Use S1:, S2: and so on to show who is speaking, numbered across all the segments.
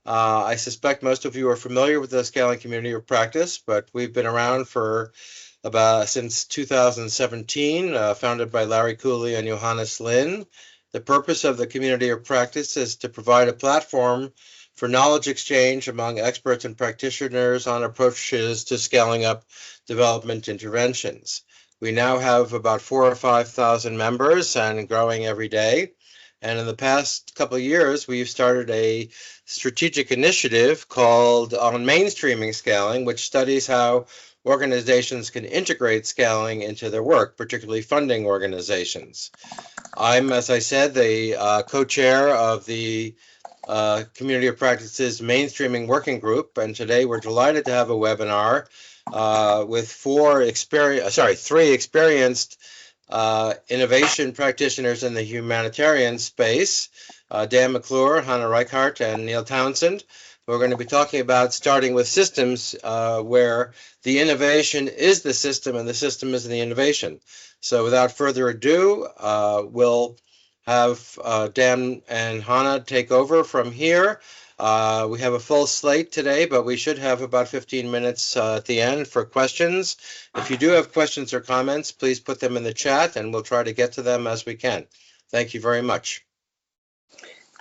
S1: I suspect most of you are familiar with the scaling community of practice, but we've been around for since 2017, founded by Larry Cooley and Johannes Lin. The purpose of the community of practice is to provide a platform for knowledge exchange among experts and practitioners on approaches to scaling up development interventions. We now have about 4,000 or 5,000 members and growing every day. And in the past couple of years, we've started a strategic initiative called On Mainstreaming Scaling, which studies how organizations can integrate scaling into their work, particularly funding organizations. I'm, as I said, the co-chair of the Community of Practices Mainstreaming Working Group, and today we're delighted to have a webinar with three experienced innovation practitioners in the humanitarian space, Dan McClure, Hannah Reichart, and Neil Townsend. We're going to be talking about starting with systems where the innovation is the system and the system is the innovation. So without further ado, we'll have Dan and Hannah take over from here. We have a full slate today, but we should have about 15 minutes at the end for questions. If you do have questions or comments, please put them in the chat and we'll try to get to them as we can. Thank you very much.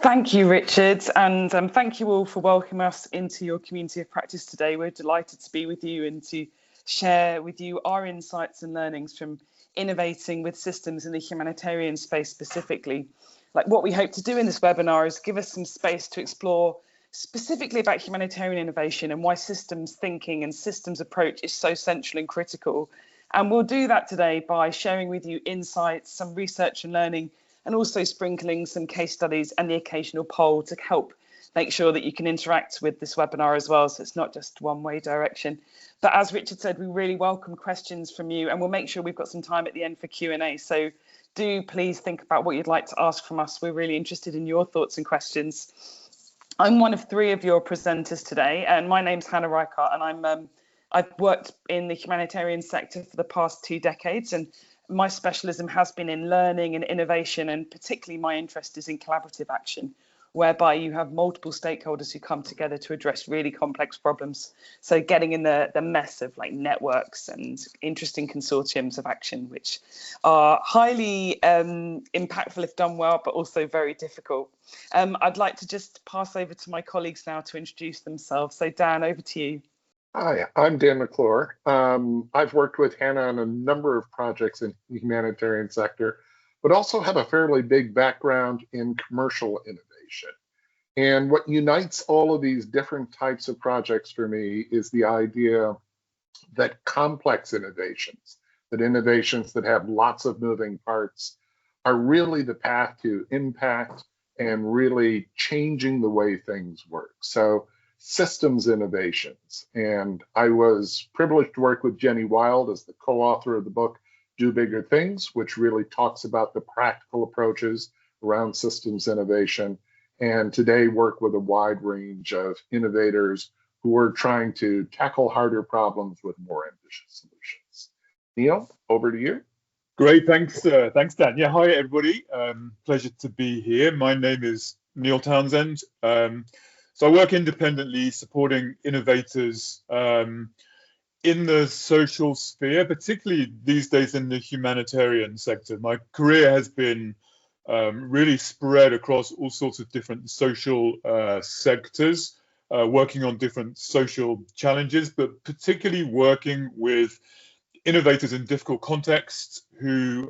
S2: Thank you, Richard, and thank you all for welcoming us into your community of practice today. We're delighted to be with you and to share with you our insights and learnings from innovating with systems in the humanitarian space specifically. Like what we hope to do in this webinar is give us some space to explore specifically about humanitarian innovation and why systems thinking and systems approach is so central and critical. And we'll do that today by sharing with you insights, some research and learning, and also sprinkling some case studies and the occasional poll to help make sure that you can interact with this webinar as well, so it's not just one-way direction. But as Richard said, we really welcome questions from you, and we'll make sure we've got some time at the end for Q&A. So do please think about what you'd like to ask from us. We're really interested in your thoughts and questions. I'm one of three of your presenters today, and my name's Hannah Reichart, and I've worked in the humanitarian sector for the past 2 decades, and my specialism has been in learning and innovation, and particularly my interest is in collaborative action, whereby you have multiple stakeholders who come together to address really complex problems. So getting in the mess of like networks and interesting consortiums of action, which are highly impactful if done well, but also very difficult. I'd like to just pass over to my colleagues now to introduce themselves. So Dan, over to you.
S3: Hi, I'm Dan McClure. I've worked with Hannah on a number of projects in the humanitarian sector, but also have a fairly big background in commercial innovation. And what unites all of these different types of projects for me is the idea that complex innovations, that innovations that have lots of moving parts, are really the path to impact and really changing the way things work. So systems innovations. And I was privileged to work with Jenny Wild as the co-author of the book, Do Bigger Things, which really talks about the practical approaches around systems innovation. And today work with a wide range of innovators who are trying to tackle harder problems with more ambitious solutions. Neil, over to you.
S4: Great, thanks Dan. Yeah, hi everybody. Pleasure to be here. My name is Neil Townsend. So I work independently supporting innovators in the social sphere, particularly these days in the humanitarian sector. My career has been really spread across all sorts of different social sectors, working on different social challenges, but particularly working with innovators in difficult contexts who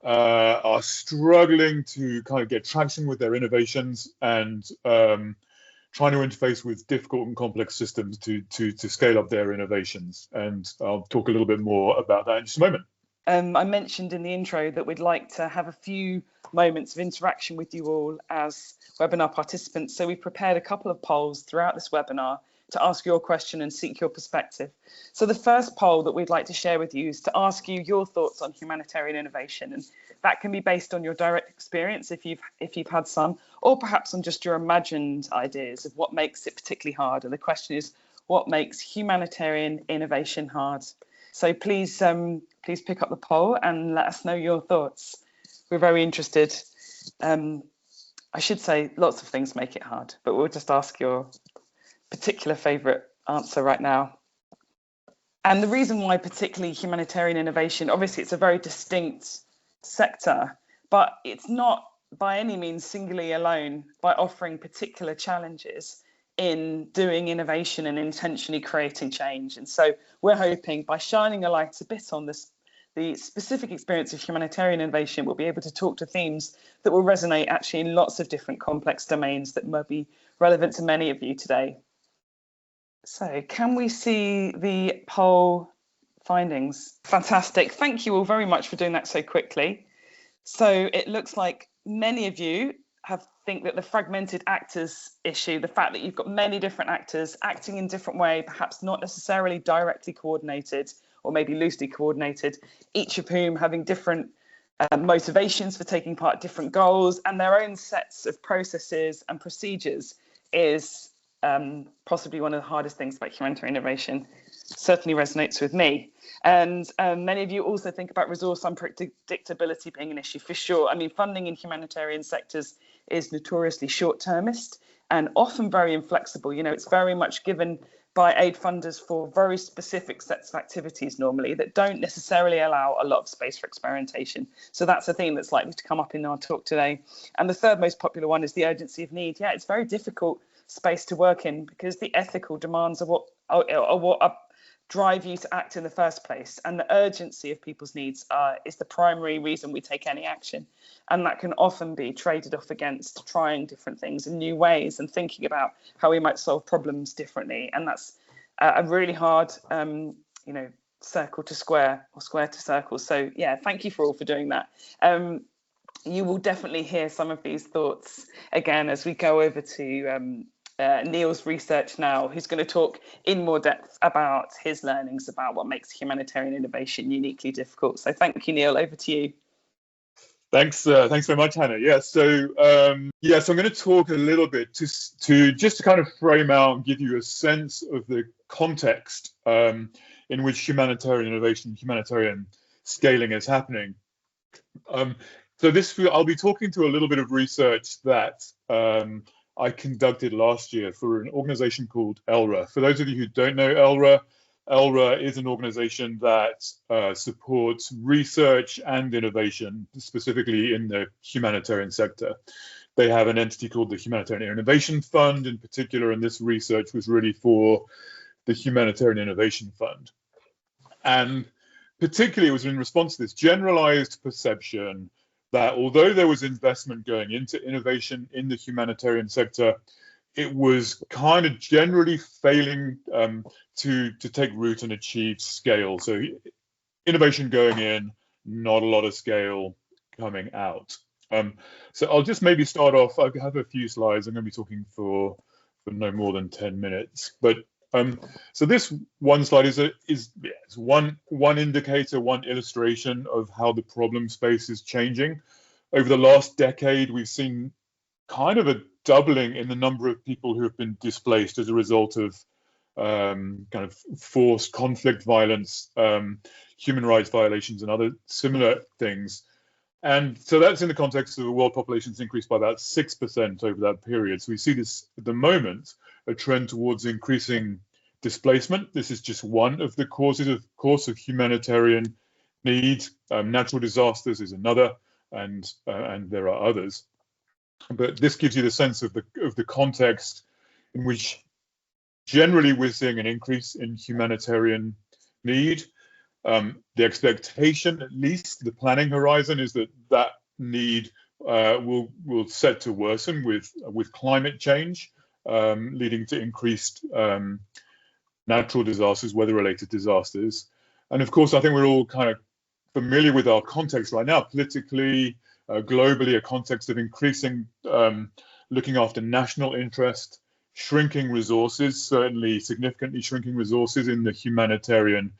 S4: are struggling to kind of get traction with their innovations and trying to interface with difficult and complex systems to scale up their innovations. And I'll talk a little bit more about that in just a moment.
S2: I mentioned in the intro that we'd like to have a few moments of interaction with you all as webinar participants. So we've prepared a couple of polls throughout this webinar to ask your question and seek your perspective. So the first poll that we'd like to share with you is to ask you your thoughts on humanitarian innovation, and that can be based on your direct experience if you've had some, or perhaps on just your imagined ideas of what makes it particularly hard. And the question is, what makes humanitarian innovation hard? So please pick up the poll and let us know your thoughts. We're very interested. I should say lots of things make it hard, but we'll just ask your particular favourite answer right now. And the reason why particularly humanitarian innovation, obviously it's a very distinct sector, but it's not by any means singularly alone by offering particular challenges in doing innovation and intentionally creating change. And so we're hoping by shining a light a bit on this, the specific experience of humanitarian innovation, we'll be able to talk to themes that will resonate actually in lots of different complex domains that might be relevant to many of you today. So can we see the poll findings? Fantastic. Thank you all very much for doing that so quickly. So it looks like many of you think that the fragmented actors issue, the fact that you've got many different actors acting in different ways, perhaps not necessarily directly coordinated or maybe loosely coordinated, each of whom having different motivations for taking part, different goals, and their own sets of processes and procedures is possibly one of the hardest things about humanitarian innovation. Certainly resonates with me. And many of you also think about resource unpredictability being an issue, for sure. I mean, funding in humanitarian sectors is notoriously short-termist and often very inflexible. You know, it's very much given by aid funders for very specific sets of activities normally that don't necessarily allow a lot of space for experimentation. So that's a theme that's likely to come up in our talk today. And the third most popular one is the urgency of need. Yeah, it's very difficult space to work in because the ethical demands are what drive you to act in the first place, and the urgency of people's needs is the primary reason we take any action, and that can often be traded off against trying different things in new ways and thinking about how we might solve problems differently, and that's a really hard circle to square or square to circle. So yeah, thank you for all for doing that. You will definitely hear some of these thoughts again as we go over to Neil's research now, who's going to talk in more depth about his learnings about what makes humanitarian innovation uniquely difficult. So thank you, Neil, over to you.
S4: Thanks very much, Hannah. Yeah, so I'm going to talk a little bit to kind of frame out and give you a sense of the context in which humanitarian innovation, humanitarian scaling is happening. I'll be talking to a little bit of research that I conducted last year for an organization called ELRA. For those of you who don't know ELRA is an organization that supports research and innovation, specifically in the humanitarian sector. They have an entity called the Humanitarian Innovation Fund in particular, and this research was really for the Humanitarian Innovation Fund. And particularly it was in response to this generalized perception that although there was investment going into innovation in the humanitarian sector, it was kind of generally failing to take root and achieve scale. So innovation going in, not a lot of scale coming out. So I'll just maybe start off. I have a few slides. I'm going to be talking for no more than 10 minutes. But so this one slide is one indicator, one illustration of how the problem space is changing. Over the last decade, we've seen kind of a doubling in the number of people who have been displaced as a result of kind of forced conflict, violence, human rights violations, and other similar things. And so that's in the context of the world population's increased by about 6% over that period. So we see this at the moment, a trend towards increasing displacement. This is just one of the causes of humanitarian need. Natural disasters is another, and there are others. But this gives you the sense of the context in which generally we're seeing an increase in humanitarian need. The expectation, at least the planning horizon, is that need will set to worsen with climate change, leading to increased natural disasters, weather-related disasters. And of course, I think we're all kind of familiar with our context right now, politically, globally, a context of increasing, looking after national interest, shrinking resources, certainly significantly shrinking resources in the humanitarian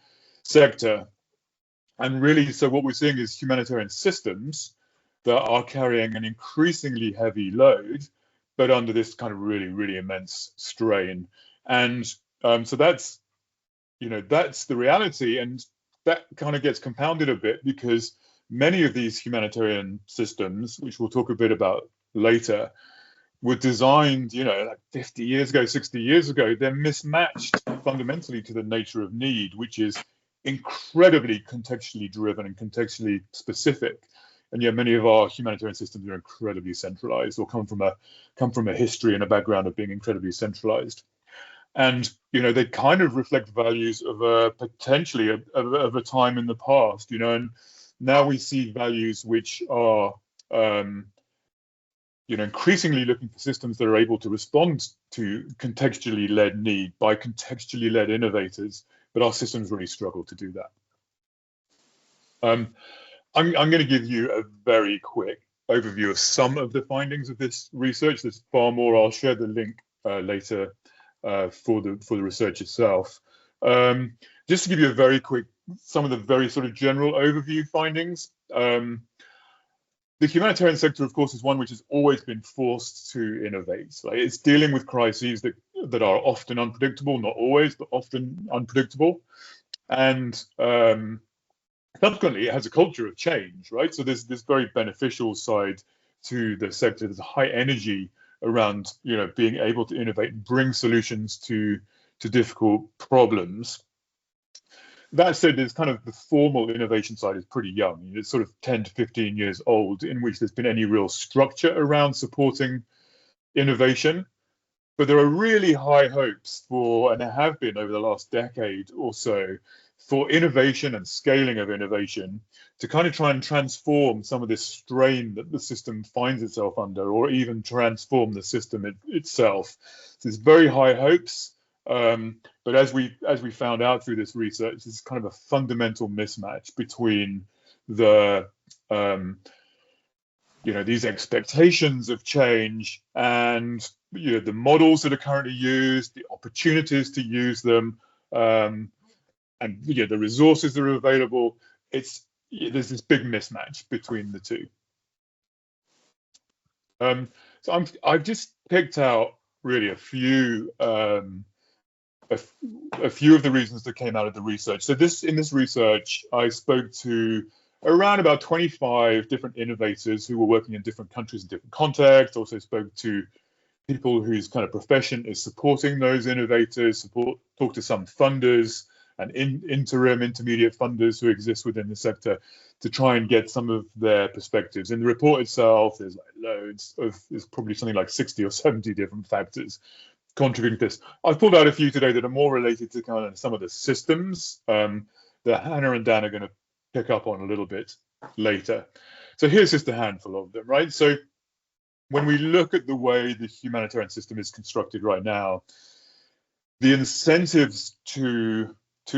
S4: sector. And really, so what we're seeing is humanitarian systems that are carrying an increasingly heavy load, but under this kind of really, really immense strain. And so that's the reality. And that kind of gets compounded a bit because many of these humanitarian systems, which we'll talk a bit about later, were designed, like 50 years ago, 60 years ago. They're mismatched fundamentally to the nature of need, which is incredibly contextually driven and contextually specific. And yet many of our humanitarian systems are incredibly centralized, or come from a history and a background of being incredibly centralized. And they kind of reflect values of potentially of a time in the past, and now we see values which are increasingly looking for systems that are able to respond to contextually led need by contextually led innovators, but our systems really struggle to do that. I'm going to give you a very quick overview of some of the findings of this research. There's far more. I'll share the link later for the research itself. Just to give you a very quick, some of the very sort of general overview findings. The humanitarian sector, of course, is one which has always been forced to innovate. Like, it's dealing with crises that are often unpredictable, not always, but often unpredictable. And subsequently, it has a culture of change, right? So there's this very beneficial side to the sector. There's a high energy around, being able to innovate and bring solutions to difficult problems. That said, there's kind of the formal innovation side is pretty young. It's sort of 10 to 15 years old, in which there's been any real structure around supporting innovation. But there are really high hopes for, and there have been over the last decade or so, for innovation and scaling of innovation to kind of try and transform some of this strain that the system finds itself under, or even transform the system itself. So there's very high hopes. But as we found out through this research, it's kind of a fundamental mismatch between the these expectations of change and the models that are currently used, the opportunities to use them, and the resources that are available. There's this big mismatch between the two. So I've just picked out really a few of the reasons that came out of the research. So in this research, I spoke to around about 25 different innovators who were working in different countries in different contexts. Also spoke to people whose kind of profession is supporting those innovators, talked to some funders and intermediate funders who exist within the sector to try and get some of their perspectives. In the report itself, there's there's probably something like 60 or 70 different factors contributing to this. I've pulled out a few today that are more related to kind of some of the systems that Hannah and Dan are going to pick up on a little bit later. So here's just a handful of them, right? So when we look at the way the humanitarian system is constructed right now, the incentives to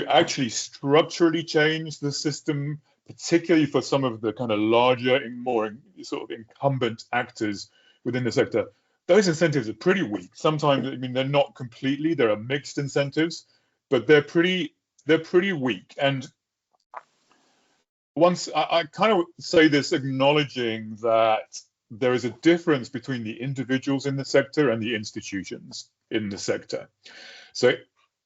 S4: actually structurally change the system, particularly for some of the kind of larger and more sort of incumbent actors within the sector, those incentives are pretty weak. Sometimes, they're not completely, there are mixed incentives, but they're pretty weak. And once I kind of say this acknowledging that there is a difference between the individuals in the sector and the institutions in the sector. So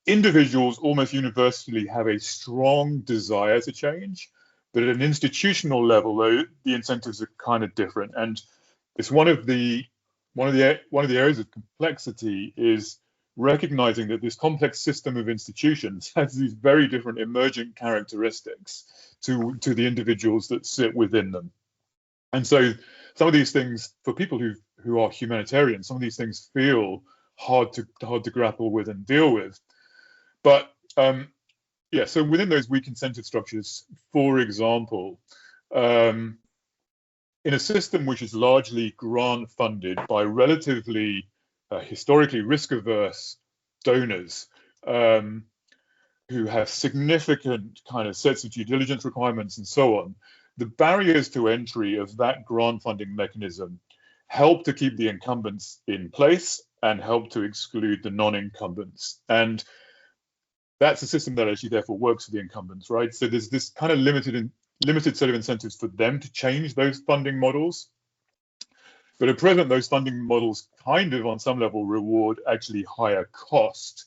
S4: individuals almost universally have a strong desire to change, but at an institutional level, though, the incentives are kind of different. And it's one of the areas of complexity is recognizing that this complex system of institutions has these very different emergent characteristics to the individuals that sit within them. And so some of these things, for people who are humanitarians, some of these things feel hard to grapple with and deal with. But so within those weak incentive structures, for example, in a system which is largely grant funded by relatively historically risk-averse donors who have significant kind of sets of due diligence requirements and so on, the barriers to entry of that grant funding mechanism help to keep the incumbents in place and help to exclude the non-incumbents. And that's a system that actually therefore works for the incumbents, right? So there's this kind of limited set of incentives for them to change those funding models. But at present, those funding models kind of on some level reward actually higher cost.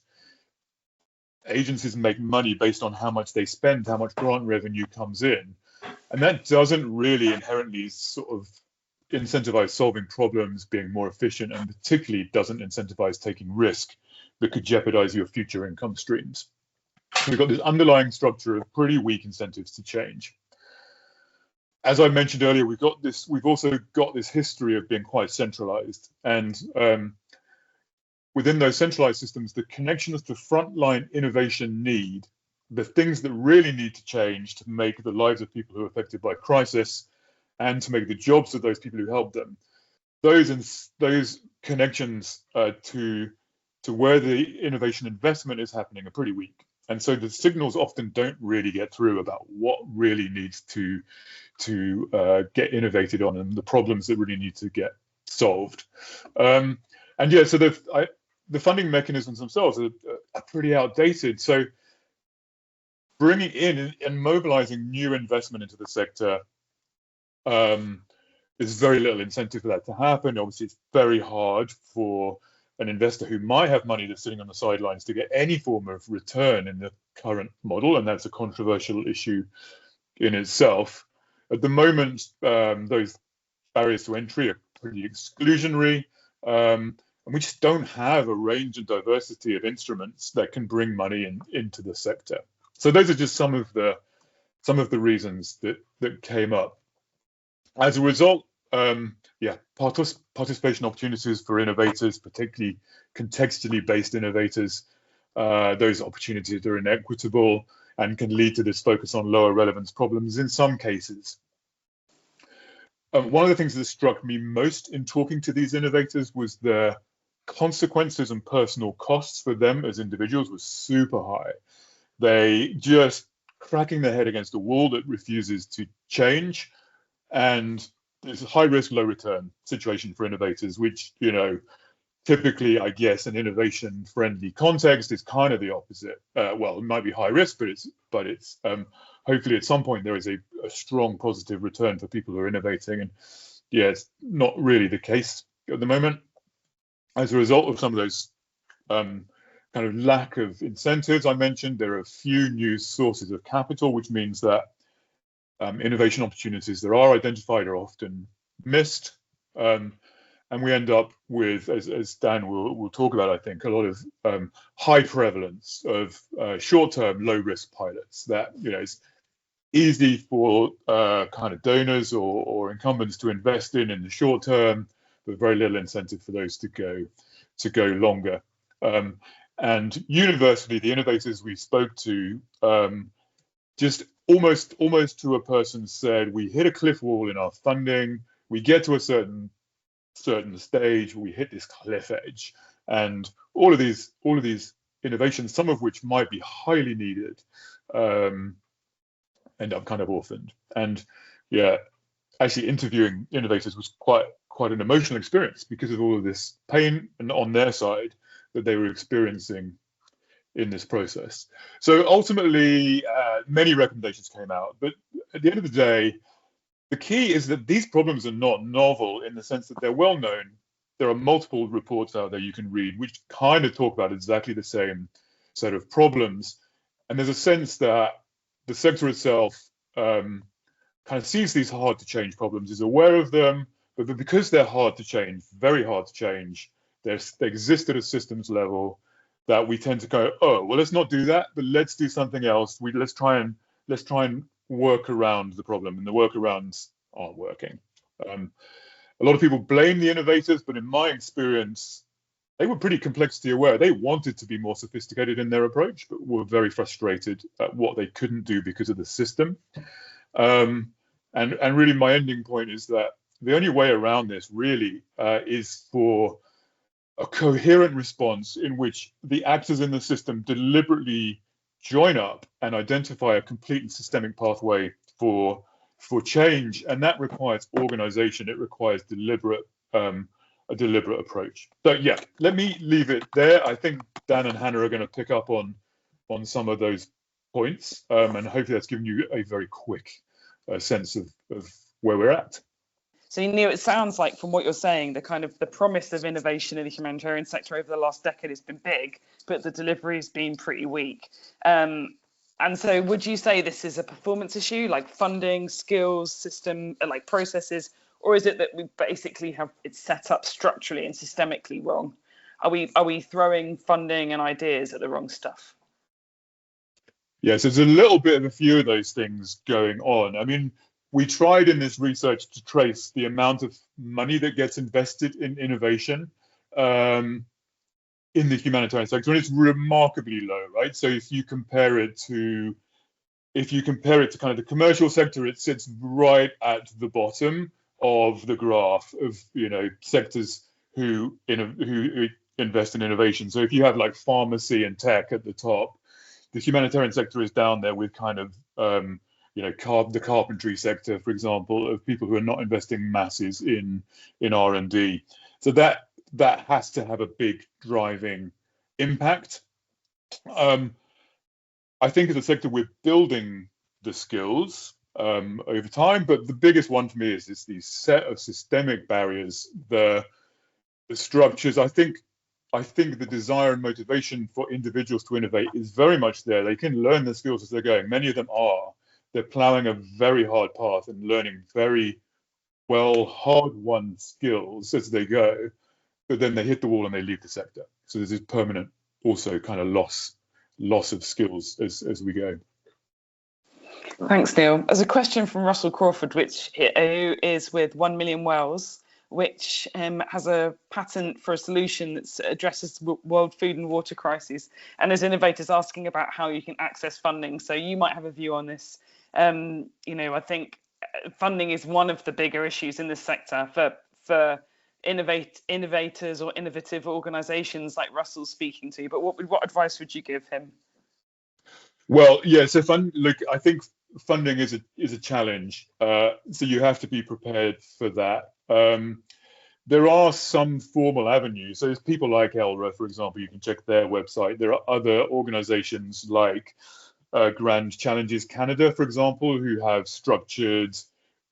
S4: Agencies make money based on how much they spend, how much grant revenue comes in. And that doesn't really inherently sort of incentivize solving problems, being more efficient, and particularly doesn't incentivize taking risk that could jeopardize your future income streams. So we've got this underlying structure of pretty weak incentives to change. As I mentioned earlier, we've also got this history of being quite centralized, and within those centralized systems, the connections to frontline innovation need, the things that really need to change to make the lives of people who are affected by crisis and to make the jobs of those people who help them, those connections to where the innovation investment is happening are pretty weak. And so the signals often don't really get through about what really needs to get innovated on and the problems that really need to get solved. And yeah, so the funding mechanisms themselves are pretty outdated. So bringing in and mobilizing new investment into the sector, there's very little incentive for that to happen. Obviously, it's very hard for an investor who might have money that's sitting on the sidelines to get any form of return in the current model, and that's a controversial issue in itself. At the moment, those barriers to entry are pretty exclusionary, and we just don't have a range and diversity of instruments that can bring money into the sector. So those are just some of the reasons that came up. As a result, participation opportunities for innovators, particularly contextually based innovators, those opportunities are inequitable and can lead to this focus on lower relevance problems in some cases. One of the things that struck me most in talking to these innovators was the consequences and personal costs for them as individuals was super high. They just cracking their head against a wall that refuses to change. And it's a high risk, low return situation for innovators, which, typically, I guess, an innovation friendly context is kind of the opposite. Well, it might be high risk, but it's hopefully at some point there is a strong positive return for people who are innovating. And yeah, it's not really the case at the moment. As a result of some of those kind of lack of incentives I mentioned, there are few new sources of capital, which means that innovation opportunities that are identified are often missed. And we end up with, as Dan will talk about, I think, a lot of high prevalence of short-term, low-risk pilots that, it's easy for kind of donors or incumbents to invest in the short term, but very little incentive for those to go longer. And universally, the innovators we spoke to just almost to a person said, we hit a cliff wall in our funding, we get to a certain stage, we hit this cliff edge, and all of these innovations, some of which might be highly needed, end up kind of orphaned. And yeah, actually interviewing innovators was quite an emotional experience because of all of this pain and on their side that they were experiencing in this process. So ultimately, many recommendations came out, but at the end of the day, the key is that these problems are not novel in the sense that they're well known. There are multiple reports out there you can read which kind of talk about exactly the same set of problems. And there's a sense that the sector itself kind of sees these hard to change problems, is aware of them, but because they're hard to change, very hard to change, they exist at a systems level that we tend to go, oh, well, let's not do that, but let's do something else. Let's try and work around the problem, and the workarounds aren't working. A lot of people blame the innovators, but in my experience, they were pretty complexity aware. They wanted to be more sophisticated in their approach, but were very frustrated at what they couldn't do because of the system. And really, my ending point is that the only way around this really is for a coherent response in which the actors in the system deliberately join up and identify a complete and systemic pathway for change, and that requires organization. It requires a deliberate approach. So yeah, let me leave it there. I think Dan and Hannah are going to pick up on some of those points, and hopefully that's given you a very quick sense of where we're at.
S2: So Neil, it sounds like from what you're saying, the promise of innovation in the humanitarian sector over the last decade has been big, but the delivery has been pretty weak. And so would you say this is a performance issue, like funding, skills, system, like processes, or is it that we basically have it set up structurally and systemically wrong? Are we throwing funding and ideas at the wrong stuff?
S4: Yes, there's a little bit of a few of those things going on. I mean, we tried in this research to trace the amount of money that gets invested in innovation in the humanitarian sector, and it's remarkably low, right? So if you compare it to kind of the commercial sector, it sits right at the bottom of the graph of, you know, sectors who invest in innovation. So if you have like pharmacy and tech at the top, the humanitarian sector is down there with kind of you know, the carpentry sector, for example, of people who are not investing masses in R&D. So that has to have a big driving impact. I think as a sector, we're building the skills over time, but the biggest one for me is these set of systemic barriers, the structures. I think the desire and motivation for individuals to innovate is very much there. They can learn the skills as they're going. Many of them are. They're plowing a very hard path and learning very well hard-won skills as they go, but then they hit the wall and they leave the sector. So there's this permanent also kind of loss of skills as we go.
S2: Thanks, Neil. There's a question from Russell Crawford, who is with 1 Million Wells, which has a patent for a solution that addresses the world food and water crises. And there's innovators asking about how you can access funding. So you might have a view on this. You know, I think funding is one of the bigger issues in this sector for innovators or innovative organisations like Russell's speaking to. But what advice would you give him?
S4: Well, yeah. So I think funding is a challenge. So you have to be prepared for that. There are some formal avenues. So there's people like ELRA, for example. You can check their website. There are other organisations like Grand Challenges Canada, for example, who have structured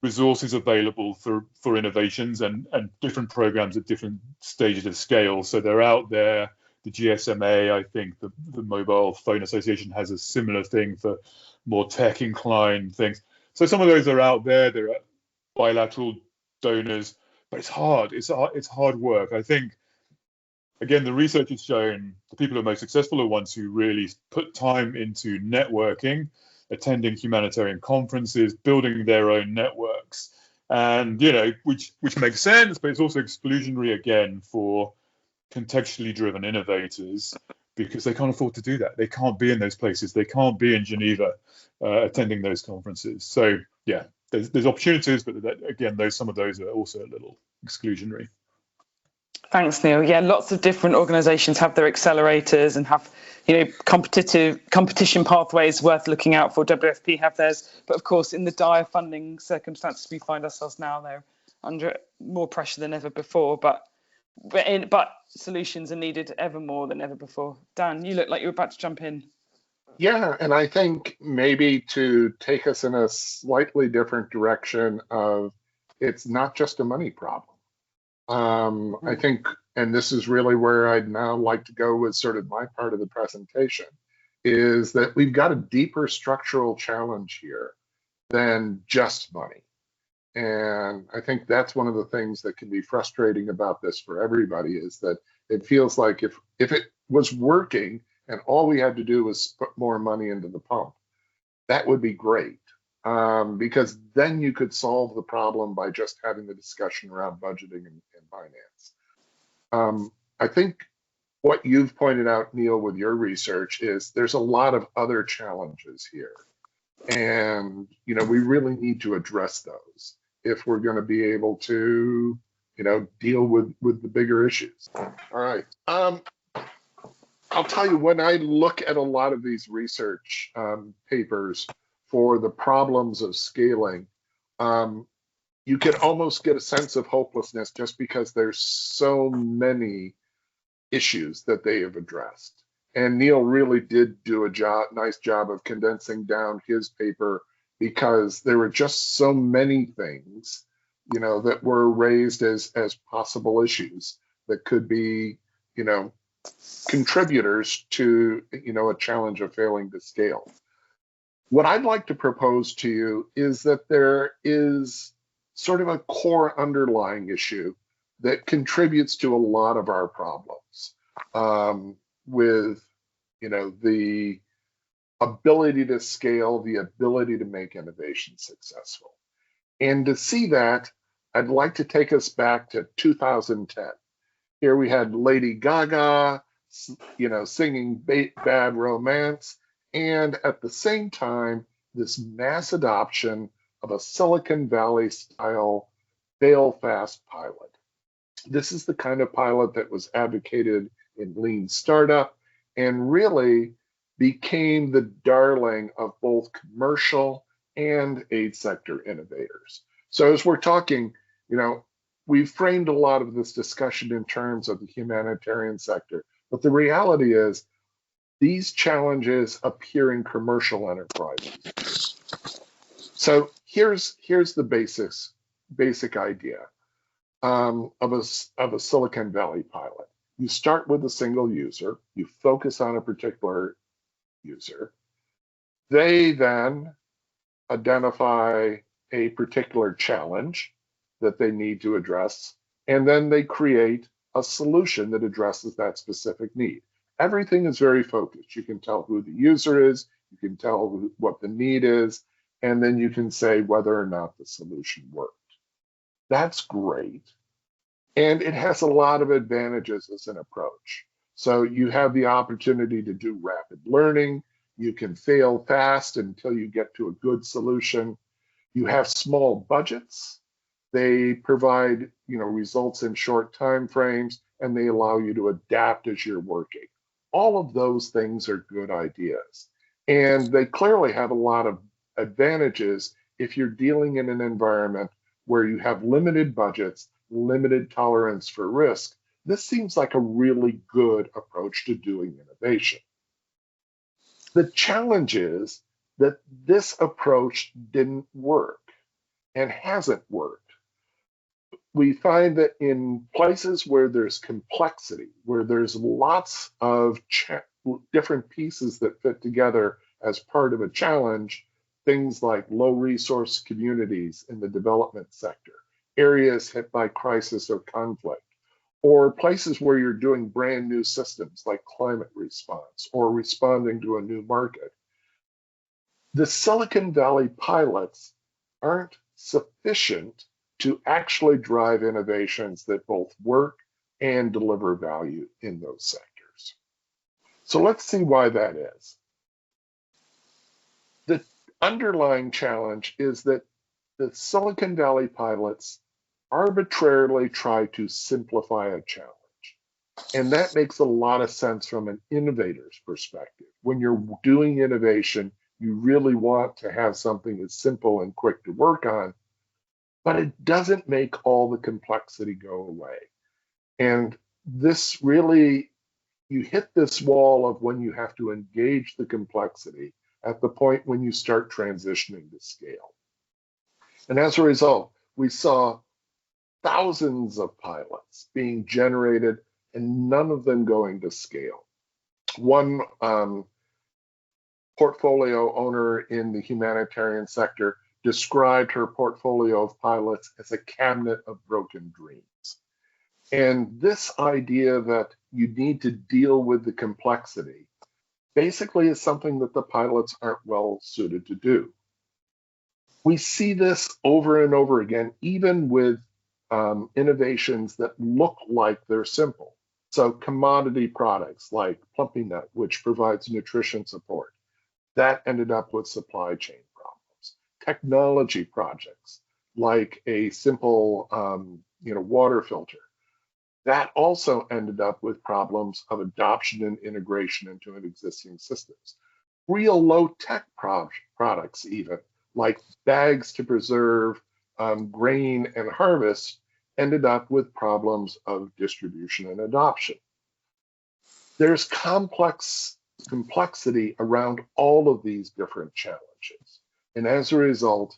S4: resources available for innovations and different programs at different stages of scale. So they're out there. The GSMA, I think, the Mobile Phone Association has a similar thing for more tech-inclined things. So some of those are out there. There are bilateral donors, but it's hard. It's hard work. I think, again, the research has shown the people who are most successful are ones who really put time into networking, attending humanitarian conferences, building their own networks, and, you know, which makes sense, but it's also exclusionary again for contextually driven innovators, because they can't afford to do that. They can't be in those places. They can't be in Geneva attending those conferences. So yeah, there's opportunities, but again, some of those are also a little exclusionary.
S2: Thanks, Neil. Yeah, lots of different organisations have their accelerators and have, you know, competition pathways worth looking out for. WFP have theirs, but of course, in the dire funding circumstances we find ourselves now, they're under more pressure than ever before. But solutions are needed ever more than ever before. Dan, you look like you're about to jump in.
S3: Yeah, and I think maybe to take us in a slightly different direction of, it's not just a money problem. I think, and this is really where I'd now like to go with sort of my part of the presentation, is that we've got a deeper structural challenge here than just money. And I think that's one of the things that can be frustrating about this for everybody, is that it feels like if it was working and all we had to do was put more money into the pump, that would be great. Because then you could solve the problem by just having the discussion around budgeting and finance. I think what you've pointed out, Neil, with your research is there's a lot of other challenges here. And, you know, we really need to address those if we're going to be able to, you know, deal with the bigger issues. All right. I'll tell you, when I look at a lot of these research papers for the problems of scaling, you can almost get a sense of hopelessness just because there's so many issues that they have addressed. And Neil really did do a nice job of condensing down his paper, because there were just so many things, you know, that were raised as possible issues that could be, you know, contributors to, you know, a challenge of failing to scale. What I'd like to propose to you is that there is sort of a core underlying issue that contributes to a lot of our problems, with, the ability to scale, the ability to make innovation successful. And to see that, I'd like to take us back to 2010. Here we had Lady Gaga, singing Bad Romance, and at the same time, this mass adoption of a Silicon Valley style fail-fast pilot. This is the kind of pilot that was advocated in Lean Startup and really became the darling of both commercial and aid sector innovators. So as we're talking, we've framed a lot of this discussion in terms of the humanitarian sector, but the reality is these challenges appear in commercial enterprises. So here's the basic idea of a Silicon Valley pilot. You start with a single user, you focus on a particular user. They then identify a particular challenge that they need to address, and then they create a solution that addresses that specific need. Everything is very focused. You can tell who the user is, you can tell what the need is, and then you can say whether or not the solution worked. That's great. And it has a lot of advantages as an approach. So you have the opportunity to do rapid learning. You can fail fast until you get to a good solution. You have small budgets. They provide, results in short time frames, and they allow you to adapt as you're working. All of those things are good ideas. And they clearly have a lot of advantages if you're dealing in an environment where you have limited budgets, limited tolerance for risk. This seems like a really good approach to doing innovation. The challenge is that this approach didn't work and hasn't worked. We find that in places where there's complexity, where there's lots of different pieces that fit together as part of a challenge, things like low resource communities in the development sector, areas hit by crisis or conflict, or places where you're doing brand new systems like climate response or responding to a new market. The Silicon Valley pilots aren't sufficient to actually drive innovations that both work and deliver value in those sectors. So let's see why that is. The underlying challenge is that the Silicon Valley pilots arbitrarily try to simplify a challenge. And that makes a lot of sense from an innovator's perspective. When you're doing innovation, you really want to have something that's simple and quick to work on, but it doesn't make all the complexity go away. And this really, you hit this wall of when you have to engage the complexity at the point when you start transitioning to scale. And as a result, we saw thousands of pilots being generated and none of them going to scale. One portfolio owner in the humanitarian sector described her portfolio of pilots as a cabinet of broken dreams. And this idea that you need to deal with the complexity basically is something that the pilots aren't well suited to do. We see this over and over again, even with innovations that look like they're simple. So commodity products like Plumpy Nut, which provides nutrition support, that ended up with supply chain problems. Technology projects like a simple water filter, that also ended up with problems of adoption and integration into existing systems. Real low-tech products even, like bags to preserve grain and harvest, ended up with problems of distribution and adoption. There's complexity around all of these different challenges. And as a result,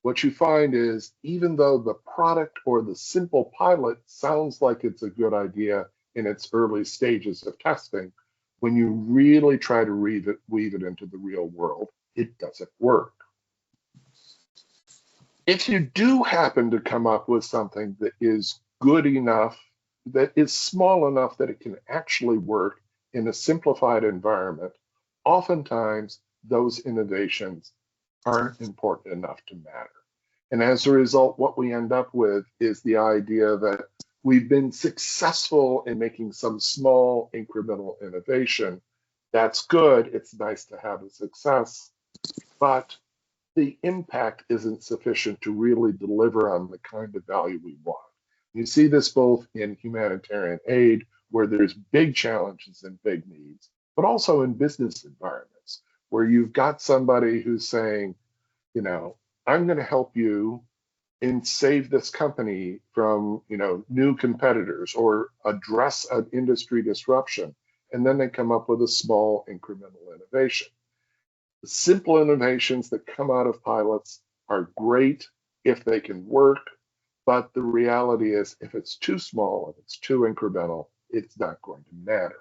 S3: what you find is even though the product or the simple pilot sounds like it's a good idea in its early stages of testing, when you really try to weave it into the real world, it doesn't work. If you do happen to come up with something that is good enough, that is small enough that it can actually work in a simplified environment, oftentimes those innovations aren't important enough to matter. And as a result, what we end up with is the idea that we've been successful in making some small incremental innovation. That's good. It's nice to have a success, but the impact isn't sufficient to really deliver on the kind of value we want. You see this both in humanitarian aid, where there's big challenges and big needs, but also in business environments, where you've got somebody who's saying, you know, I'm going to help you and save this company from, new competitors or address an industry disruption. And then they come up with a small incremental innovation. The simple innovations that come out of pilots are great if they can work, but the reality is if it's too small, if it's too incremental, it's not going to matter.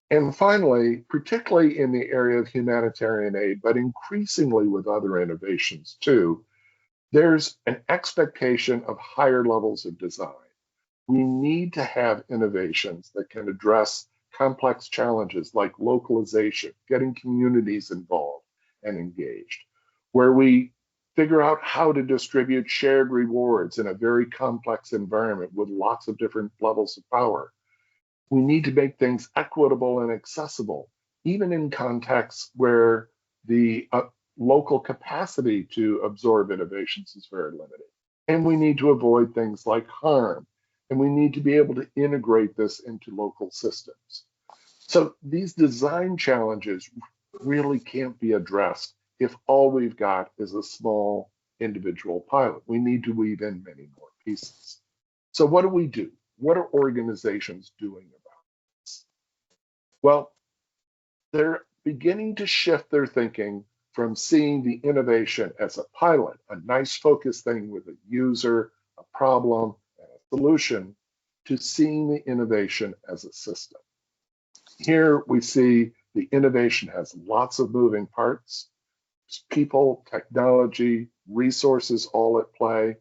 S3: And finally, particularly in the area of humanitarian aid, but increasingly with other innovations too, there's an expectation of higher levels of design. We need to have innovations that can address complex challenges like localization, getting communities involved and engaged, where we figure out how to distribute shared rewards in a very complex environment with lots of different levels of power. We need to make things equitable and accessible, even in contexts where the local capacity to absorb innovations is very limited. And we need to avoid things like harm, and we need to be able to integrate this into local systems. So these design challenges really can't be addressed if all we've got is a small individual pilot. We need to weave in many more pieces. So what do? What are organizations doing about this? Well, they're beginning to shift their thinking from seeing the innovation as a pilot, a nice focused thing with a user, a problem, and a solution, to seeing the innovation as a system. Here we see the innovation has lots of moving parts, people, technology, resources all at play,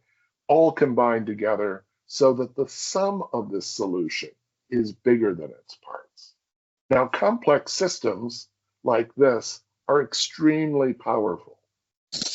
S3: all combined together so that the sum of this solution is bigger than its parts. Now, complex systems like this are extremely powerful,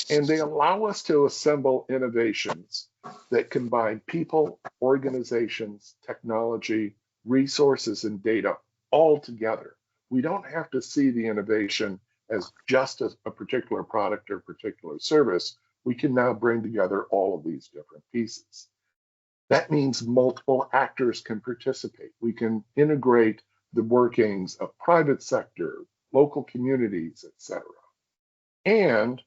S3: and they allow us to assemble innovations that combine people, organizations, technology, resources, and data all together. We don't have to see the innovation as just a particular product or particular service. We can now bring together all of these different pieces. That means multiple actors can participate. We can integrate the workings of private sector, local communities, etc. And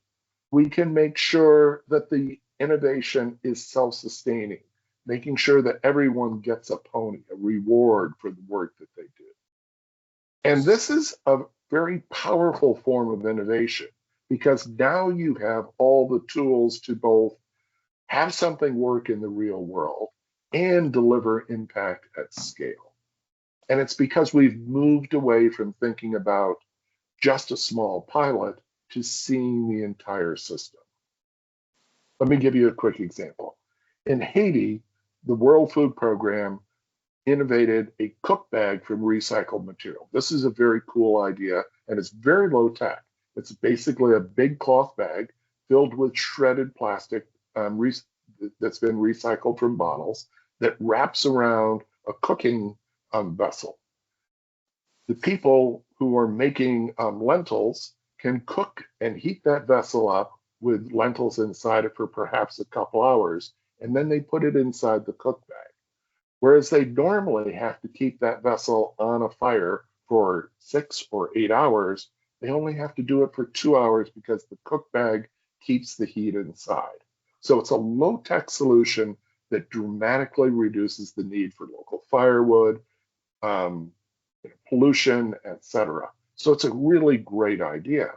S3: we can make sure that the innovation is self-sustaining, making sure that everyone gets a pony, a reward for the work that they do. And this is a very powerful form of innovation because now you have all the tools to both have something work in the real world and deliver impact at scale. And it's because we've moved away from thinking about just a small pilot to seeing the entire system. Let me give you a quick example. In Haiti, the World Food Program innovated a cook bag from recycled material. This is a very cool idea, and it's very low tech. It's basically a big cloth bag filled with shredded plastic that's been recycled from bottles that wraps around a cooking vessel. The people who are making lentils can cook and heat that vessel up with lentils inside it for perhaps a couple hours, and then they put it inside the cook bag. Whereas they normally have to keep that vessel on a fire for 6 or 8 hours, they only have to do it for 2 hours because the cook bag keeps the heat inside. So it's a low-tech solution that dramatically reduces the need for local firewood, pollution, etc. So it's a really great idea.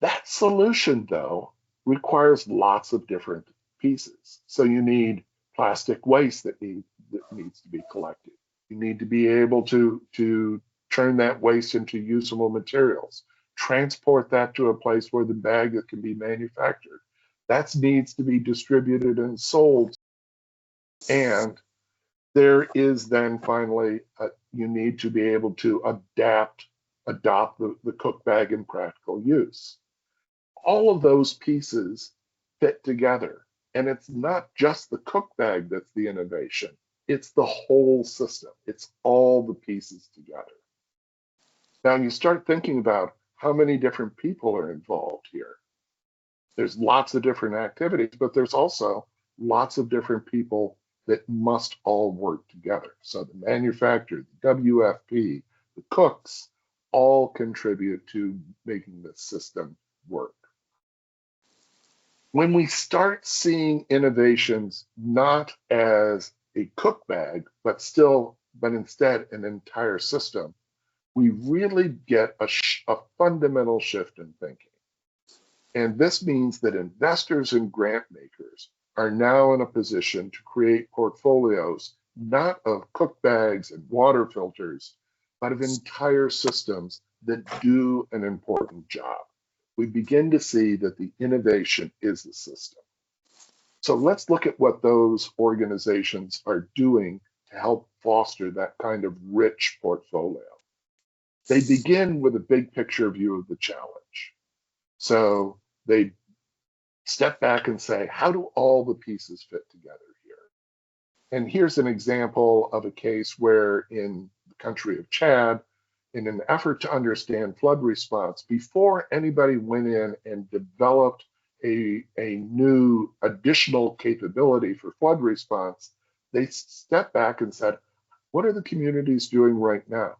S3: That solution, though, requires lots of different pieces. So you need plastic waste that needs to be collected. You need to be able to turn that waste into usable materials. transport that to a place where the bag that can be manufactured. That needs to be distributed and sold. And there is then finally, you need to be able to adopt the cook bag in practical use. All of those pieces fit together. And it's not just the cook bag that's the innovation, it's the whole system. It's all the pieces together. Now you start thinking about how many different people are involved here. There's lots of different activities, but there's also lots of different people that must all work together. So the manufacturer, the WFP, the cooks, all contribute to making the system work. When we start seeing innovations not as a cook bag, but instead an entire system, we really get a fundamental shift in thinking. And this means that investors and grant makers are now in a position to create portfolios, not of cook bags and water filters, but of entire systems that do an important job. We begin to see that the innovation is the system. So let's look at what those organizations are doing to help foster that kind of rich portfolio. They begin with a big picture view of the challenge. So they step back and say, how do all the pieces fit together here? And here's an example of a case where in the country of Chad, in an effort to understand flood response, before anybody went in and developed a new additional capability for flood response, they stepped back and said, what are the communities doing right now?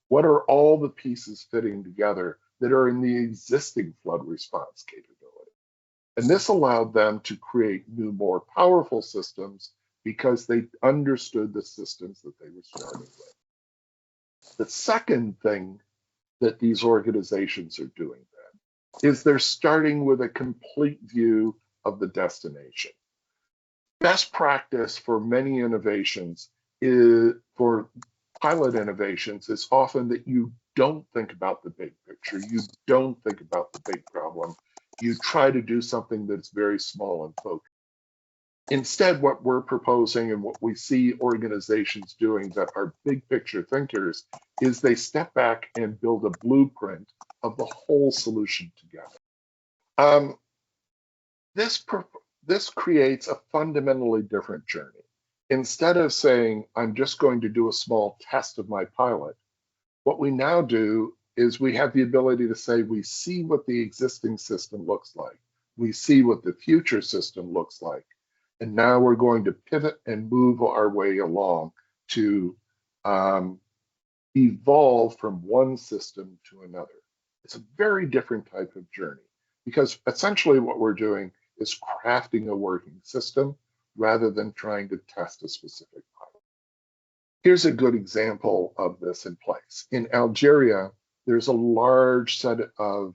S3: What are all the pieces fitting together that are in the existing flood response capability? And this allowed them to create new, more powerful systems because they understood the systems that they were starting with. The second thing that these organizations are doing then is they're starting with a complete view of the destination. Best practice for many innovations for pilot innovations is often that you don't think about the big picture. You don't think about the big problem. You try to do something that's very small and focused. Instead, what we're proposing and what we see organizations doing that are big picture thinkers is they step back and build a blueprint of the whole solution together. This creates a fundamentally different journey. Instead of saying, I'm just going to do a small test of my pilot, what we now do is we have the ability to say, we see what the existing system looks like. We see what the future system looks like. And now we're going to pivot and move our way along to evolve from one system to another. It's a very different type of journey because essentially what we're doing is crafting a working system rather than trying to test a specific pilot. Here's a good example of this in place. In Algeria, there's a large set of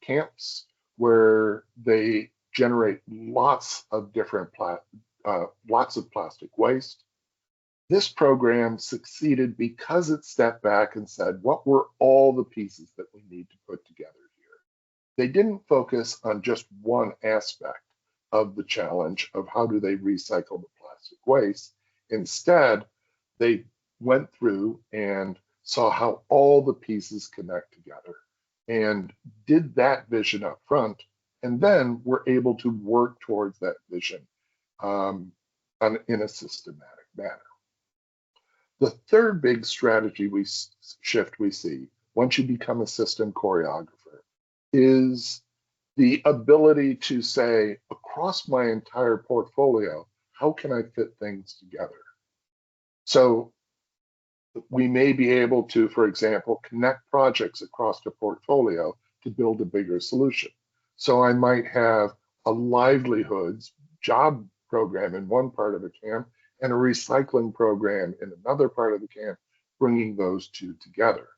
S3: camps where they generate lots of different lots of plastic waste. This program succeeded because it stepped back and said, what were all the pieces that we need to put together here? They didn't focus on just one aspect of the challenge of how do they recycle the plastic waste. Instead, they went through and saw how all the pieces connect together and did that vision up front, and then were able to work towards that vision in a systematic manner. The third big strategy shift we see once you become a system choreographer is the ability to say, across my entire portfolio, how can I fit things together? So we may be able to, for example, connect projects across the portfolio to build a bigger solution. So I might have a livelihoods job program in one part of the camp and a recycling program in another part of the camp, bringing those two together.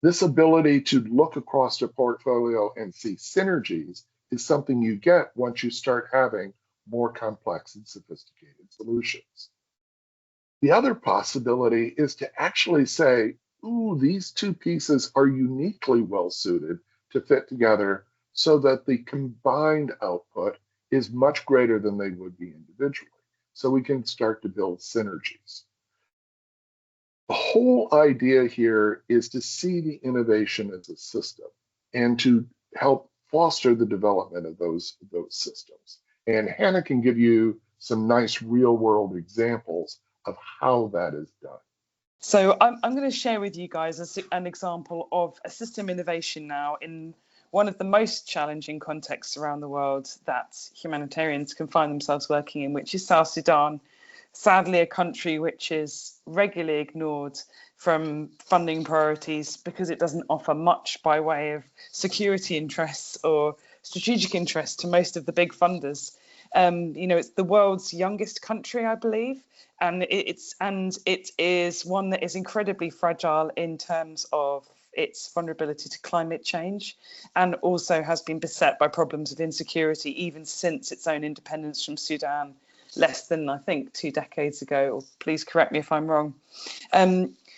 S3: This ability to look across the portfolio and see synergies is something you get once you start having more complex and sophisticated solutions. The other possibility is to actually say, ooh, these two pieces are uniquely well suited to fit together so that the combined output is much greater than they would be individually. So we can start to build synergies. The whole idea here is to see the innovation as a system and to help foster the development of those systems. And Hannah can give you some nice real world examples of how that is done.
S2: So I'm going to share with you guys an example of a system innovation now in one of the most challenging contexts around the world that humanitarians can find themselves working in, which is South Sudan. Sadly, a country which is regularly ignored from funding priorities because it doesn't offer much by way of security interests or strategic interests to most of the big funders. It's the world's youngest country, I believe, and it is one that is incredibly fragile in terms of its vulnerability to climate change, and also has been beset by problems of insecurity even since its own independence from Sudan less than, I think, 2 decades ago, or please correct me if I'm wrong.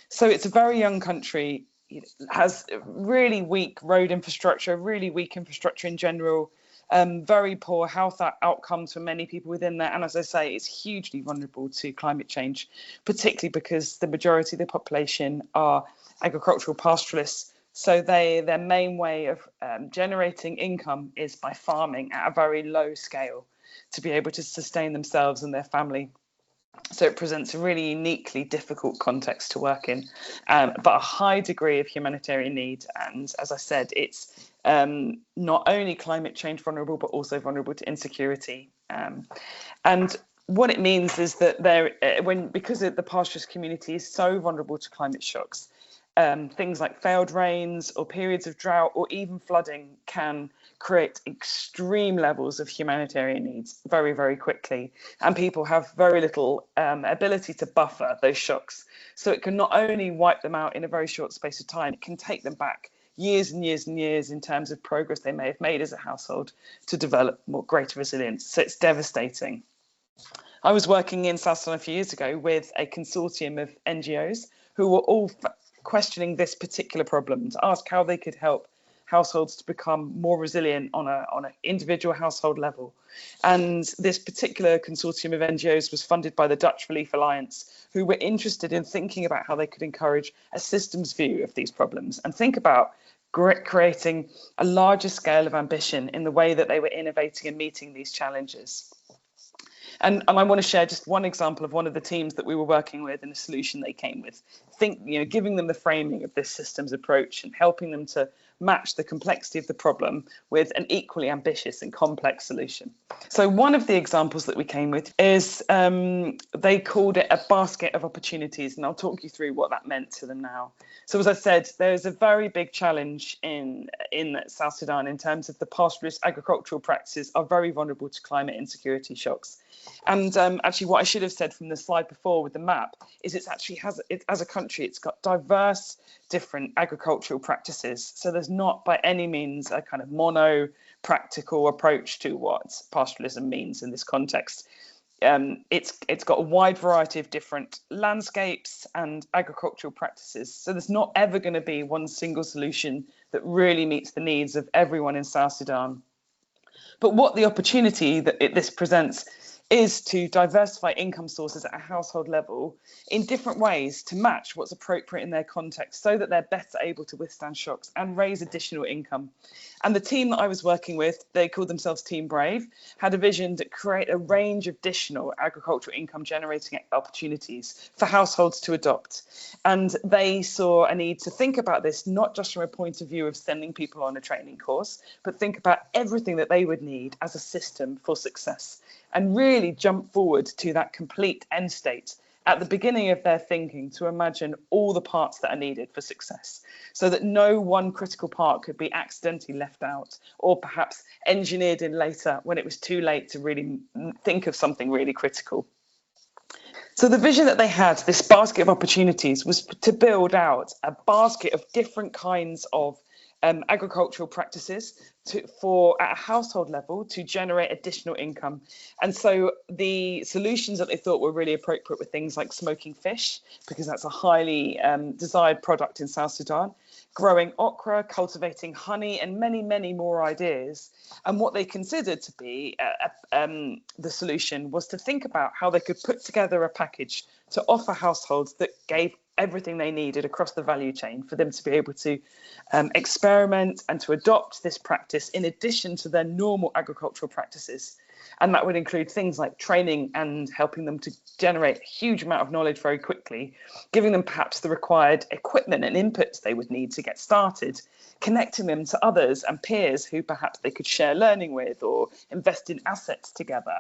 S2: So it's a very young country. It has really weak road infrastructure, really weak infrastructure in general, very poor health outcomes for many people within there. And as I say, it's hugely vulnerable to climate change, particularly because the majority of the population are agricultural pastoralists. So their main way of generating income is by farming at a very low scale to be able to sustain themselves and their family. So it presents a really uniquely difficult context to work in, but a high degree of humanitarian need. And as I said, it's not only climate change vulnerable, but also vulnerable to insecurity. And what it means is that because the pastoralist community is so vulnerable to climate shocks, things like failed rains or periods of drought or even flooding can create extreme levels of humanitarian needs very, very quickly. And people have very little ability to buffer those shocks. So it can not only wipe them out in a very short space of time, it can take them back years and years and years in terms of progress they may have made as a household to develop more greater resilience. So it's devastating. I was working in South Sudan a few years ago with a consortium of NGOs who were all questioning this particular problem, to ask how they could help households to become more resilient on an individual household level. And this particular consortium of NGOs was funded by the Dutch Relief Alliance, who were interested in thinking about how they could encourage a systems view of these problems and think about creating a larger scale of ambition in the way that they were innovating and meeting these challenges. And I want to share just one example of one of the teams that we were working with and a solution they came with. Giving them the framing of this systems approach and helping them to match the complexity of the problem with an equally ambitious and complex solution. So one of the examples that we came with is they called it a basket of opportunities, and I'll talk you through what that meant to them now. So as I said, there's a very big challenge in South Sudan in terms of the pastoralist agricultural practices are very vulnerable to climate insecurity shocks. And actually what I should have said from the slide before with the map is as a country, it's got diverse different agricultural practices. So there's not by any means a kind of mono practical approach to what pastoralism means in this context. It's got a wide variety of different landscapes and agricultural practices. So there's not ever going to be one single solution that really meets the needs of everyone in South Sudan. But what the opportunity that this presents is to diversify income sources at a household level in different ways to match what's appropriate in their context so that they're better able to withstand shocks and raise additional income. And the team that I was working with, they called themselves Team Brave, had a vision to create a range of additional agricultural income generating opportunities for households to adopt. And they saw a need to think about this, not just from a point of view of sending people on a training course, but think about everything that they would need as a system for success, and really jump forward to that complete end state at the beginning of their thinking to imagine all the parts that are needed for success so that no one critical part could be accidentally left out or perhaps engineered in later when it was too late to really think of something really critical. So the vision that they had, this basket of opportunities, was to build out a basket of different kinds of agricultural practices at a household level to generate additional income. And so the solutions that they thought were really appropriate were things like smoking fish, because that's a highly desired product in South Sudan, growing okra, cultivating honey, and many, many more ideas. And what they considered to be the solution was to think about how they could put together a package to offer households that gave everything they needed across the value chain for them to be able to experiment and to adopt this practice in addition to their normal agricultural practices. And that would include things like training and helping them to generate a huge amount of knowledge very quickly, giving them perhaps the required equipment and inputs they would need to get started, connecting them to others and peers who perhaps they could share learning with or invest in assets together,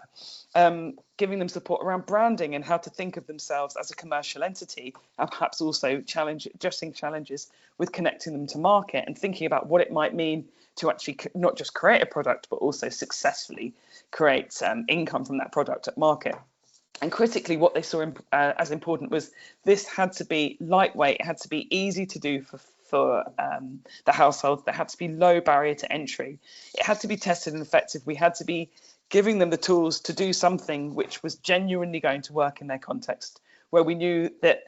S2: giving them support around branding and how to think of themselves as a commercial entity, and perhaps also addressing challenges with connecting them to market and thinking about what it might mean to actually not just create a product, but also successfully create income from that product at market. And critically, what they saw as important was this had to be lightweight, it had to be easy to do for the household, there had to be low barrier to entry, it had to be tested and effective, we had to be giving them the tools to do something which was genuinely going to work in their context, where we knew that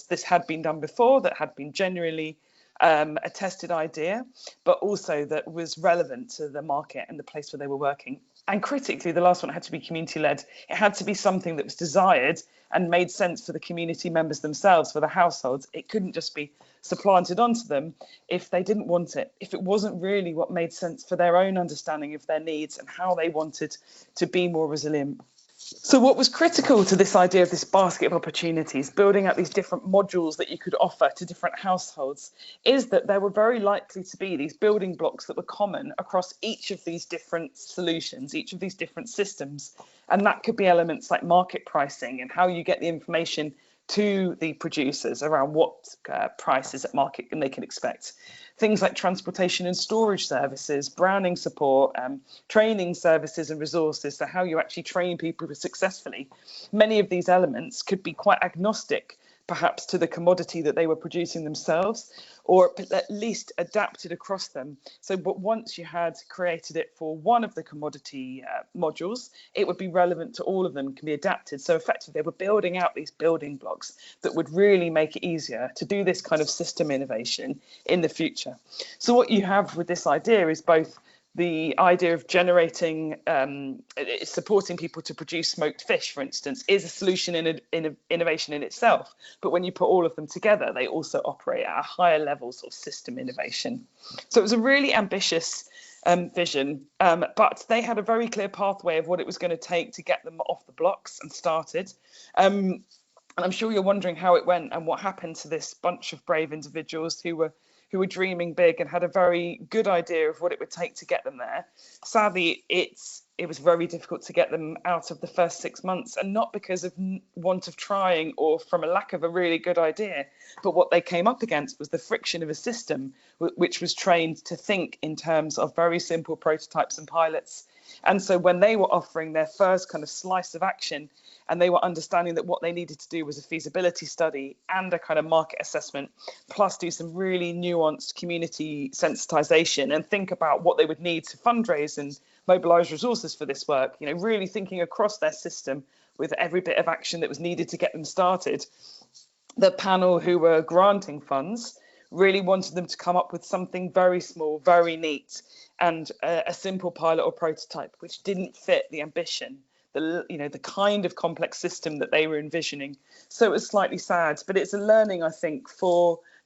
S2: this had been done before, that had been genuinely a tested idea, but also that was relevant to the market and the place where they were working. And critically, the last one had to be community-led. It had to be something that was desired and made sense for the community members themselves, for the households. It couldn't just be supplanted onto them if they didn't want it, if it wasn't really what made sense for their own understanding of their needs and how they wanted to be more resilient. So what was critical to this idea of this basket of opportunities, building out these different modules that you could offer to different households, is that there were very likely to be these building blocks that were common across each of these different solutions, each of these different systems. And that could be elements like market pricing and how you get the information to the producers around what prices at market and they can expect. Things like transportation and storage services, branding support, training services and resources, so how you actually train people successfully. Many of these elements could be quite agnostic, perhaps, to the commodity that they were producing themselves, or at least adapted across them. So but once you had created it for one of the commodity modules, it would be relevant to all of them, can be adapted. So effectively, they were building out these building blocks that would really make it easier to do this kind of system innovation in the future. So what you have with this idea is both the idea of generating, supporting people to produce smoked fish, for instance, is a solution in innovation in itself. But when you put all of them together, they also operate at a higher level of system innovation. So it was a really ambitious vision, but they had a very clear pathway of what it was going to take to get them off the blocks and started. And I'm sure you're wondering how it went and what happened to this bunch of brave individuals who were dreaming big and had a very good idea of what it would take to get them there. Sadly, it was very difficult to get them out of the first 6 months, and not because of want of trying or from a lack of a really good idea, but what they came up against was the friction of a system which was trained to think in terms of very simple prototypes and pilots. And so when they were offering their first kind of slice of action, and they were understanding that what they needed to do was a feasibility study and a kind of market assessment, plus do some really nuanced community sensitization and think about what they would need to fundraise and mobilize resources for this work, you know, really thinking across their system with every bit of action that was needed to get them started. The panel who were granting funds really wanted them to come up with something very small, very neat, and a simple pilot or prototype, which didn't fit the ambition, the kind of complex system that they were envisioning. So it was slightly sad, but it's a learning, I think,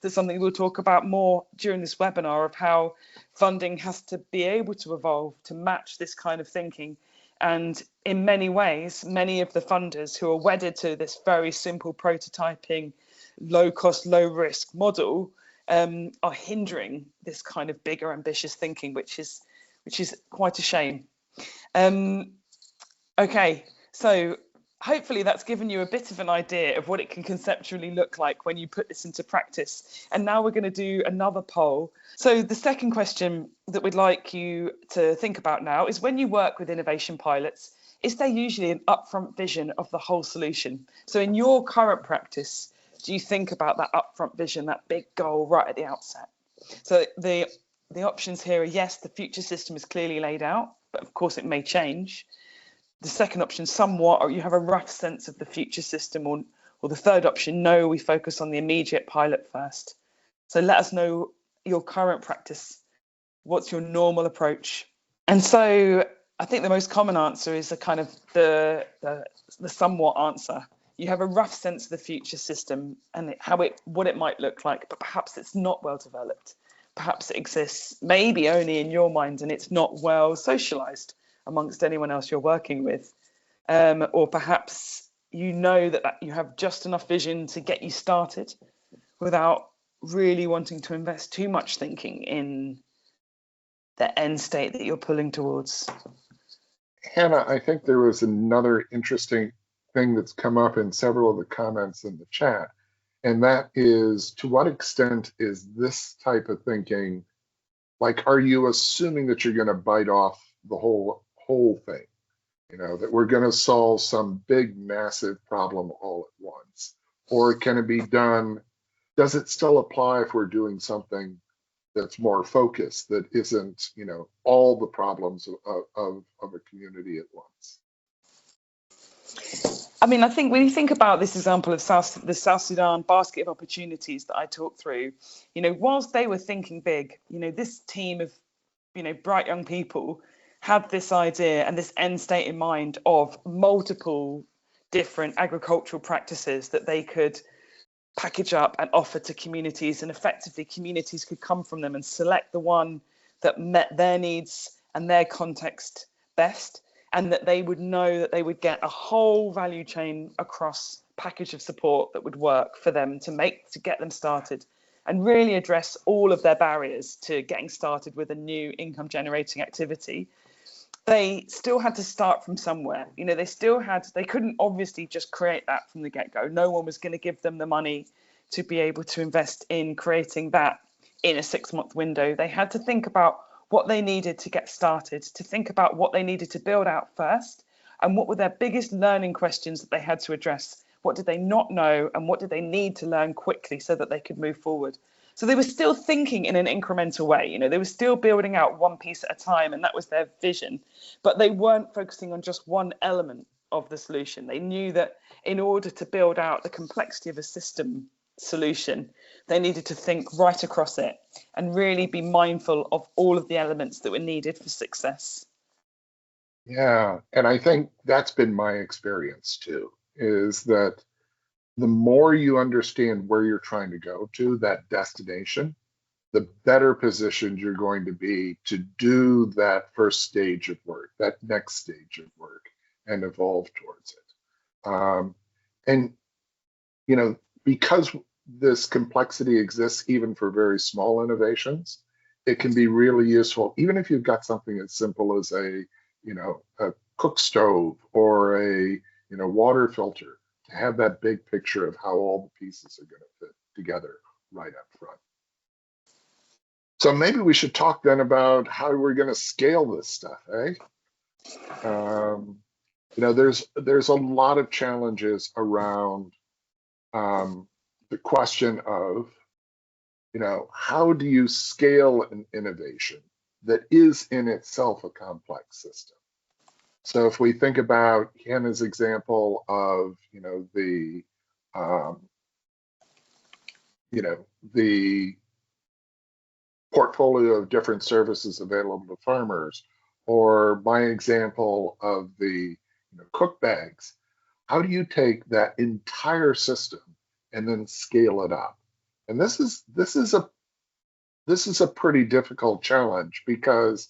S2: there's something we'll talk about more during this webinar of how funding has to be able to evolve to match this kind of thinking. And in many ways, many of the funders who are wedded to this very simple prototyping, low cost, low risk model are hindering this kind of bigger, ambitious thinking, which is quite a shame. Okay, so hopefully that's given you a bit of an idea of what it can conceptually look like when you put this into practice. And now we're going to do another poll. So the second question that we'd like you to think about now is, when you work with innovation pilots, is there usually an upfront vision of the whole solution? So in your current practice, do you think about that upfront vision, that big goal right at the outset? So the options here are yes, the future system is clearly laid out, but of course it may change. The second option, somewhat, or you have a rough sense of the future system, or the third option, no, we focus on the immediate pilot first. So let us know your current practice. What's your normal approach? And so I think the most common answer is a kind of the somewhat answer. You have a rough sense of the future system and what it might look like, but perhaps it's not well developed. Perhaps it exists maybe only in your mind and it's not well socialized amongst anyone else you're working with. Or perhaps you know that you have just enough vision to get you started without really wanting to invest too much thinking in the end state that you're pulling towards.
S3: Hannah, I think there was another interesting thing that's come up in several of the comments in the chat, and that is, to what extent is this type of thinking, like, are you assuming that you're going to bite off the whole thing? You know, that we're going to solve some big, massive problem all at once? Or can it be done? Does it still apply if we're doing something that's more focused, that isn't, you know, all the problems of a community at once?
S2: I mean, I think when you think about this example of the South Sudan basket of opportunities that I talked through, you know, whilst they were thinking big, you know, this team of, you know, bright young people had this idea and this end state in mind of multiple different agricultural practices that they could package up and offer to communities, and effectively communities could come from them and select the one that met their needs and their context best, and that they would know that they would get a whole value chain across package of support that would work for them to get them started and really address all of their barriers to getting started with a new income generating activity. They still had to start from somewhere. You know, they couldn't obviously just create that from the get-go. No one was going to give them the money to be able to invest in creating that in a 6-month window. They had to think about what they needed to get started, to think about what they needed to build out first, and what were their biggest learning questions that they had to address. What did they not know, and what did they need to learn quickly so that they could move forward? So they were still thinking in an incremental way. You know, they were still building out one piece at a time, and that was their vision. But they weren't focusing on just one element of the solution. They knew that in order to build out the complexity of a system solution, they needed to think right across it and really be mindful of all of the elements that were needed for success.
S3: Yeah, and I think that's been my experience too, is that the more you understand where you're trying to go to, that destination, the better positioned you're going to be to do that first stage of work, that next stage of work, and evolve towards it. And, you know, because this complexity exists even for very small innovations, it can be really useful, even if you've got something as simple as a cook stove or a, water filter, to have that big picture of how all the pieces are going to fit together right up front. So maybe we should talk then about how we're going to scale this stuff, eh? There's a lot of challenges around the question of, how do you scale an innovation that is in itself a complex system? So if we think about Hannah's example of, the portfolio of different services available to farmers, or my example of the cook bags, how do you take that entire system and then scale it up? And this is a pretty difficult challenge, because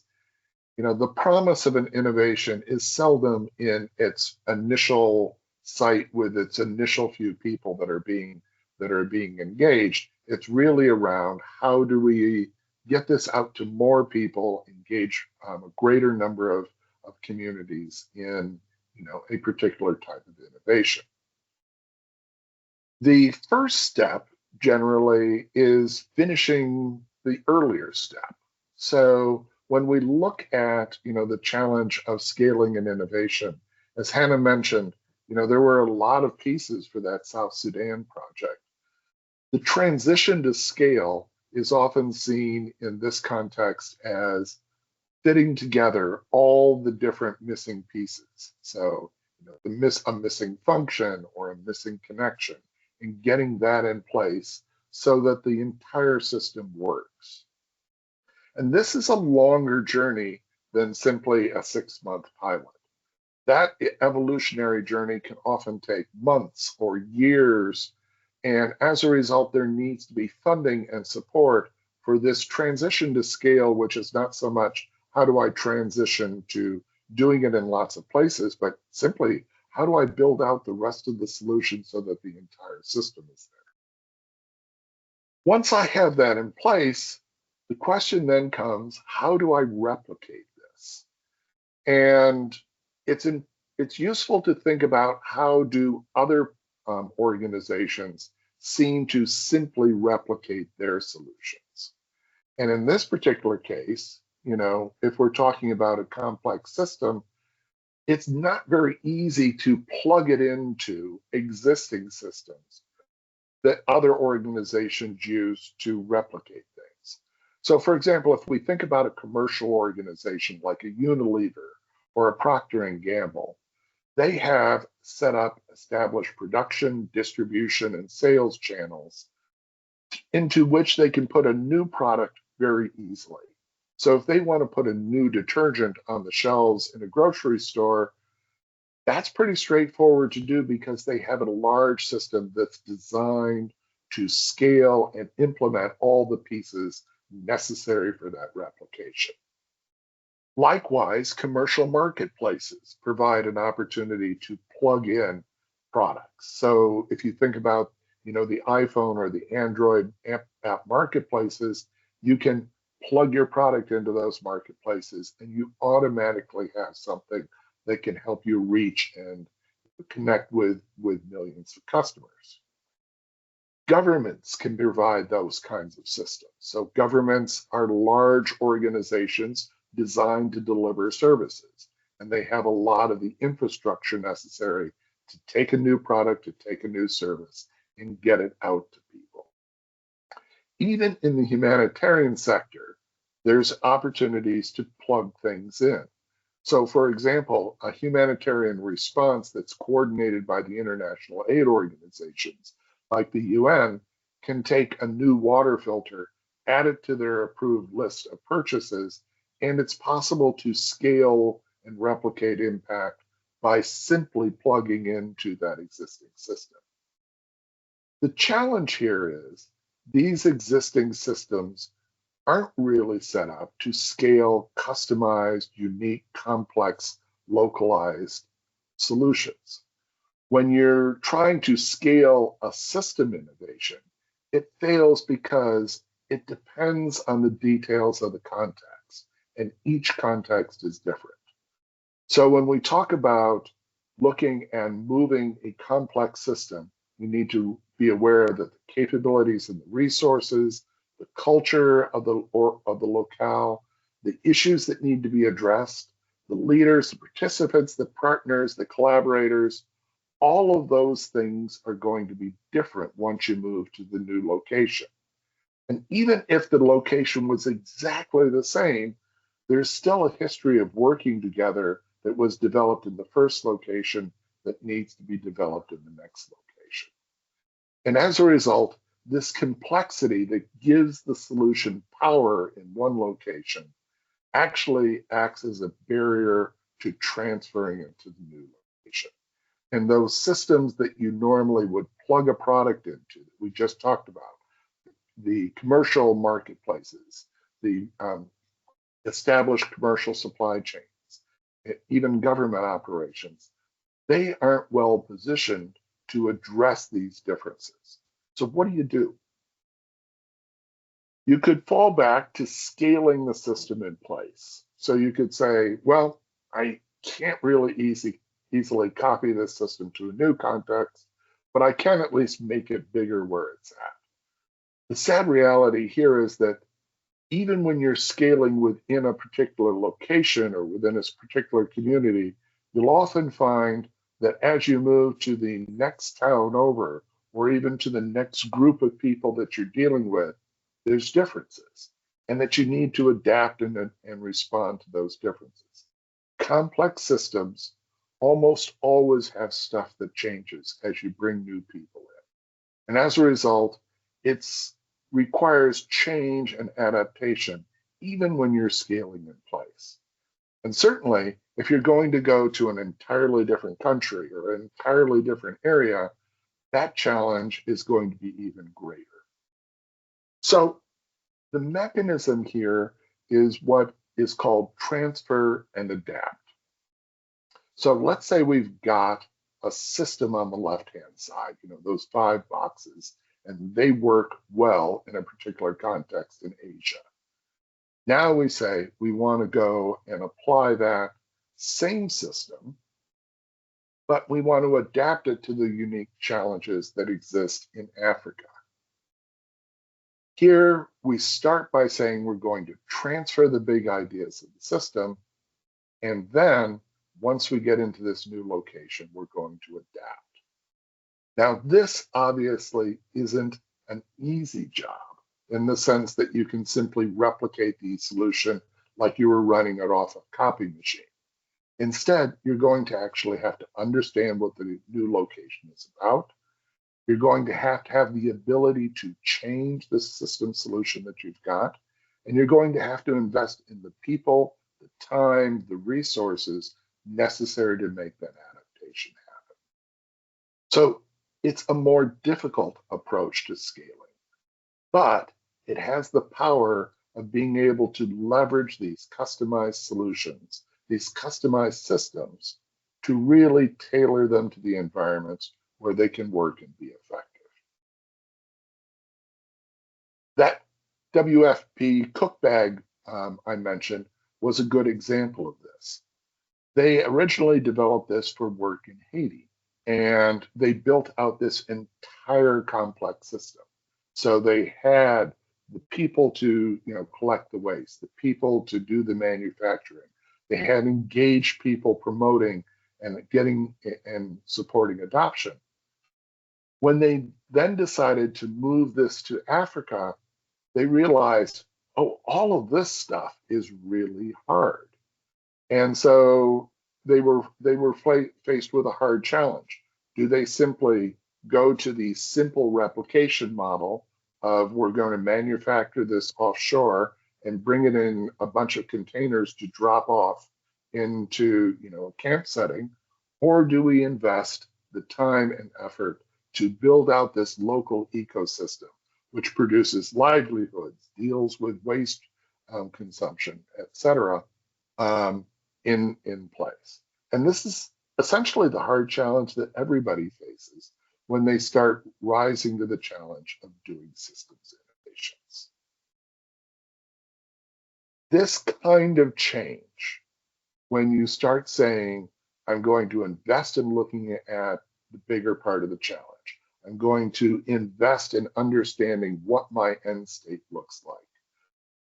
S3: the promise of an innovation is seldom in its initial site with its initial few people that are being engaged. It's really around, how do we get this out to more people, engage a greater number of communities in a particular type of innovation. The first step generally is finishing the earlier step. So when we look at the challenge of scaling an innovation, as Hannah mentioned, there were a lot of pieces for that South Sudan project. The transition to scale is often seen in this context as fitting together all the different missing pieces. So a missing function or a missing connection, and getting that in place so that the entire system works. And this is a longer journey than simply a 6-month pilot. That evolutionary journey can often take months or years. And as a result, there needs to be funding and support for this transition to scale, which is not so much how do I transition to doing it in lots of places, but simply how do I build out the rest of the solution so that the entire system is there. Once I have that in place, the question then comes, how do I replicate this? And it's useful to think about how do other organizations seem to simply replicate their solutions. And in this particular case, if we're talking about a complex system, it's not very easy to plug it into existing systems that other organizations use to replicate things. So for example, if we think about a commercial organization like a Unilever or a Procter & Gamble, they have set up established production, distribution, and sales channels into which they can put a new product very easily. So if they want to put a new detergent on the shelves in a grocery store, that's pretty straightforward to do because they have a large system that's designed to scale and implement all the pieces necessary for that replication. Likewise, commercial marketplaces provide an opportunity to plug in products. So if you think about, the iPhone or the Android app marketplaces, you can plug your product into those marketplaces and you automatically have something that can help you reach and connect with millions of customers. Governments can provide those kinds of systems. So governments are large organizations designed to deliver services, and they have a lot of the infrastructure necessary to take a new product, to take a new service, and get it out to people. Even in the humanitarian sector, there's opportunities to plug things in. So for example, a humanitarian response that's coordinated by the international aid organizations, like the UN, can take a new water filter, add it to their approved list of purchases, and it's possible to scale and replicate impact by simply plugging into that existing system. The challenge here is these existing systems aren't really set up to scale customized, unique, complex, localized solutions. When you're trying to scale a system innovation, it fails because it depends on the details of the context, and each context is different. So when we talk about looking and moving a complex system, we need to be aware that the capabilities and the resources, the culture of the locale, the issues that need to be addressed, the leaders, the participants, the partners, the collaborators, all of those things are going to be different once you move to the new location. And even if the location was exactly the same, there's still a history of working together that was developed in the first location that needs to be developed in the next location. And as a result, this complexity that gives the solution power in one location actually acts as a barrier to transferring it to the new location. And those systems that you normally would plug a product into, that we just talked about, the commercial marketplaces, the established commercial supply chains, even government operations, they aren't well positioned to address these differences. So what do? You could fall back to scaling the system in place. So you could say, well, I can't really easily copy this system to a new context, but I can at least make it bigger where it's at. The sad reality here is that even when you're scaling within a particular location or within a particular community, you'll often find that as you move to the next town over, or even to the next group of people that you're dealing with, there's differences, and that you need to adapt and respond to those differences. Complex systems almost always have stuff that changes as you bring new people in. And as a result, it requires change and adaptation, even when you're scaling in place. And certainly, if you're going to go to an entirely different country or an entirely different area, that challenge is going to be even greater. So the mechanism here is what is called transfer and adapt. So let's say we've got a system on the left-hand side, those 5 boxes, and they work well in a particular context in Asia. Now we say we want to go and apply that same system, but we want to adapt it to the unique challenges that exist in Africa. Here, we start by saying we're going to transfer the big ideas of the system, and then once we get into this new location, we're going to adapt. Now, this obviously isn't an easy job in the sense that you can simply replicate the solution like you were running it off a copy machine. Instead, you're going to actually have to understand what the new location is about. You're going to have the ability to change the system solution that you've got, and you're going to have to invest in the people, the time, the resources necessary to make that adaptation happen. So it's a more difficult approach to scaling, but it has the power of being able to leverage these customized solutions, these customized systems, to really tailor them to the environments where they can work and be effective. That WFP cook bag I mentioned was a good example of this. They originally developed this for work in Haiti, and they built out this entire complex system. So they had the people to collect the waste, the people to do the manufacturing. They had engaged people promoting and getting and supporting adoption. When they then decided to move this to Africa, they realized, oh, all of this stuff is really hard. And so they were faced with a hard challenge. Do they simply go to the simple replication model of we're going to manufacture this offshore and bring it in a bunch of containers to drop off into a camp setting, or do we invest the time and effort to build out this local ecosystem, which produces livelihoods, deals with waste consumption, et cetera, in place? And this is essentially the hard challenge that everybody faces when they start rising to the challenge of doing systems innovations. This kind of change, when you start saying, I'm going to invest in looking at the bigger part of the challenge, I'm going to invest in understanding what my end state looks like,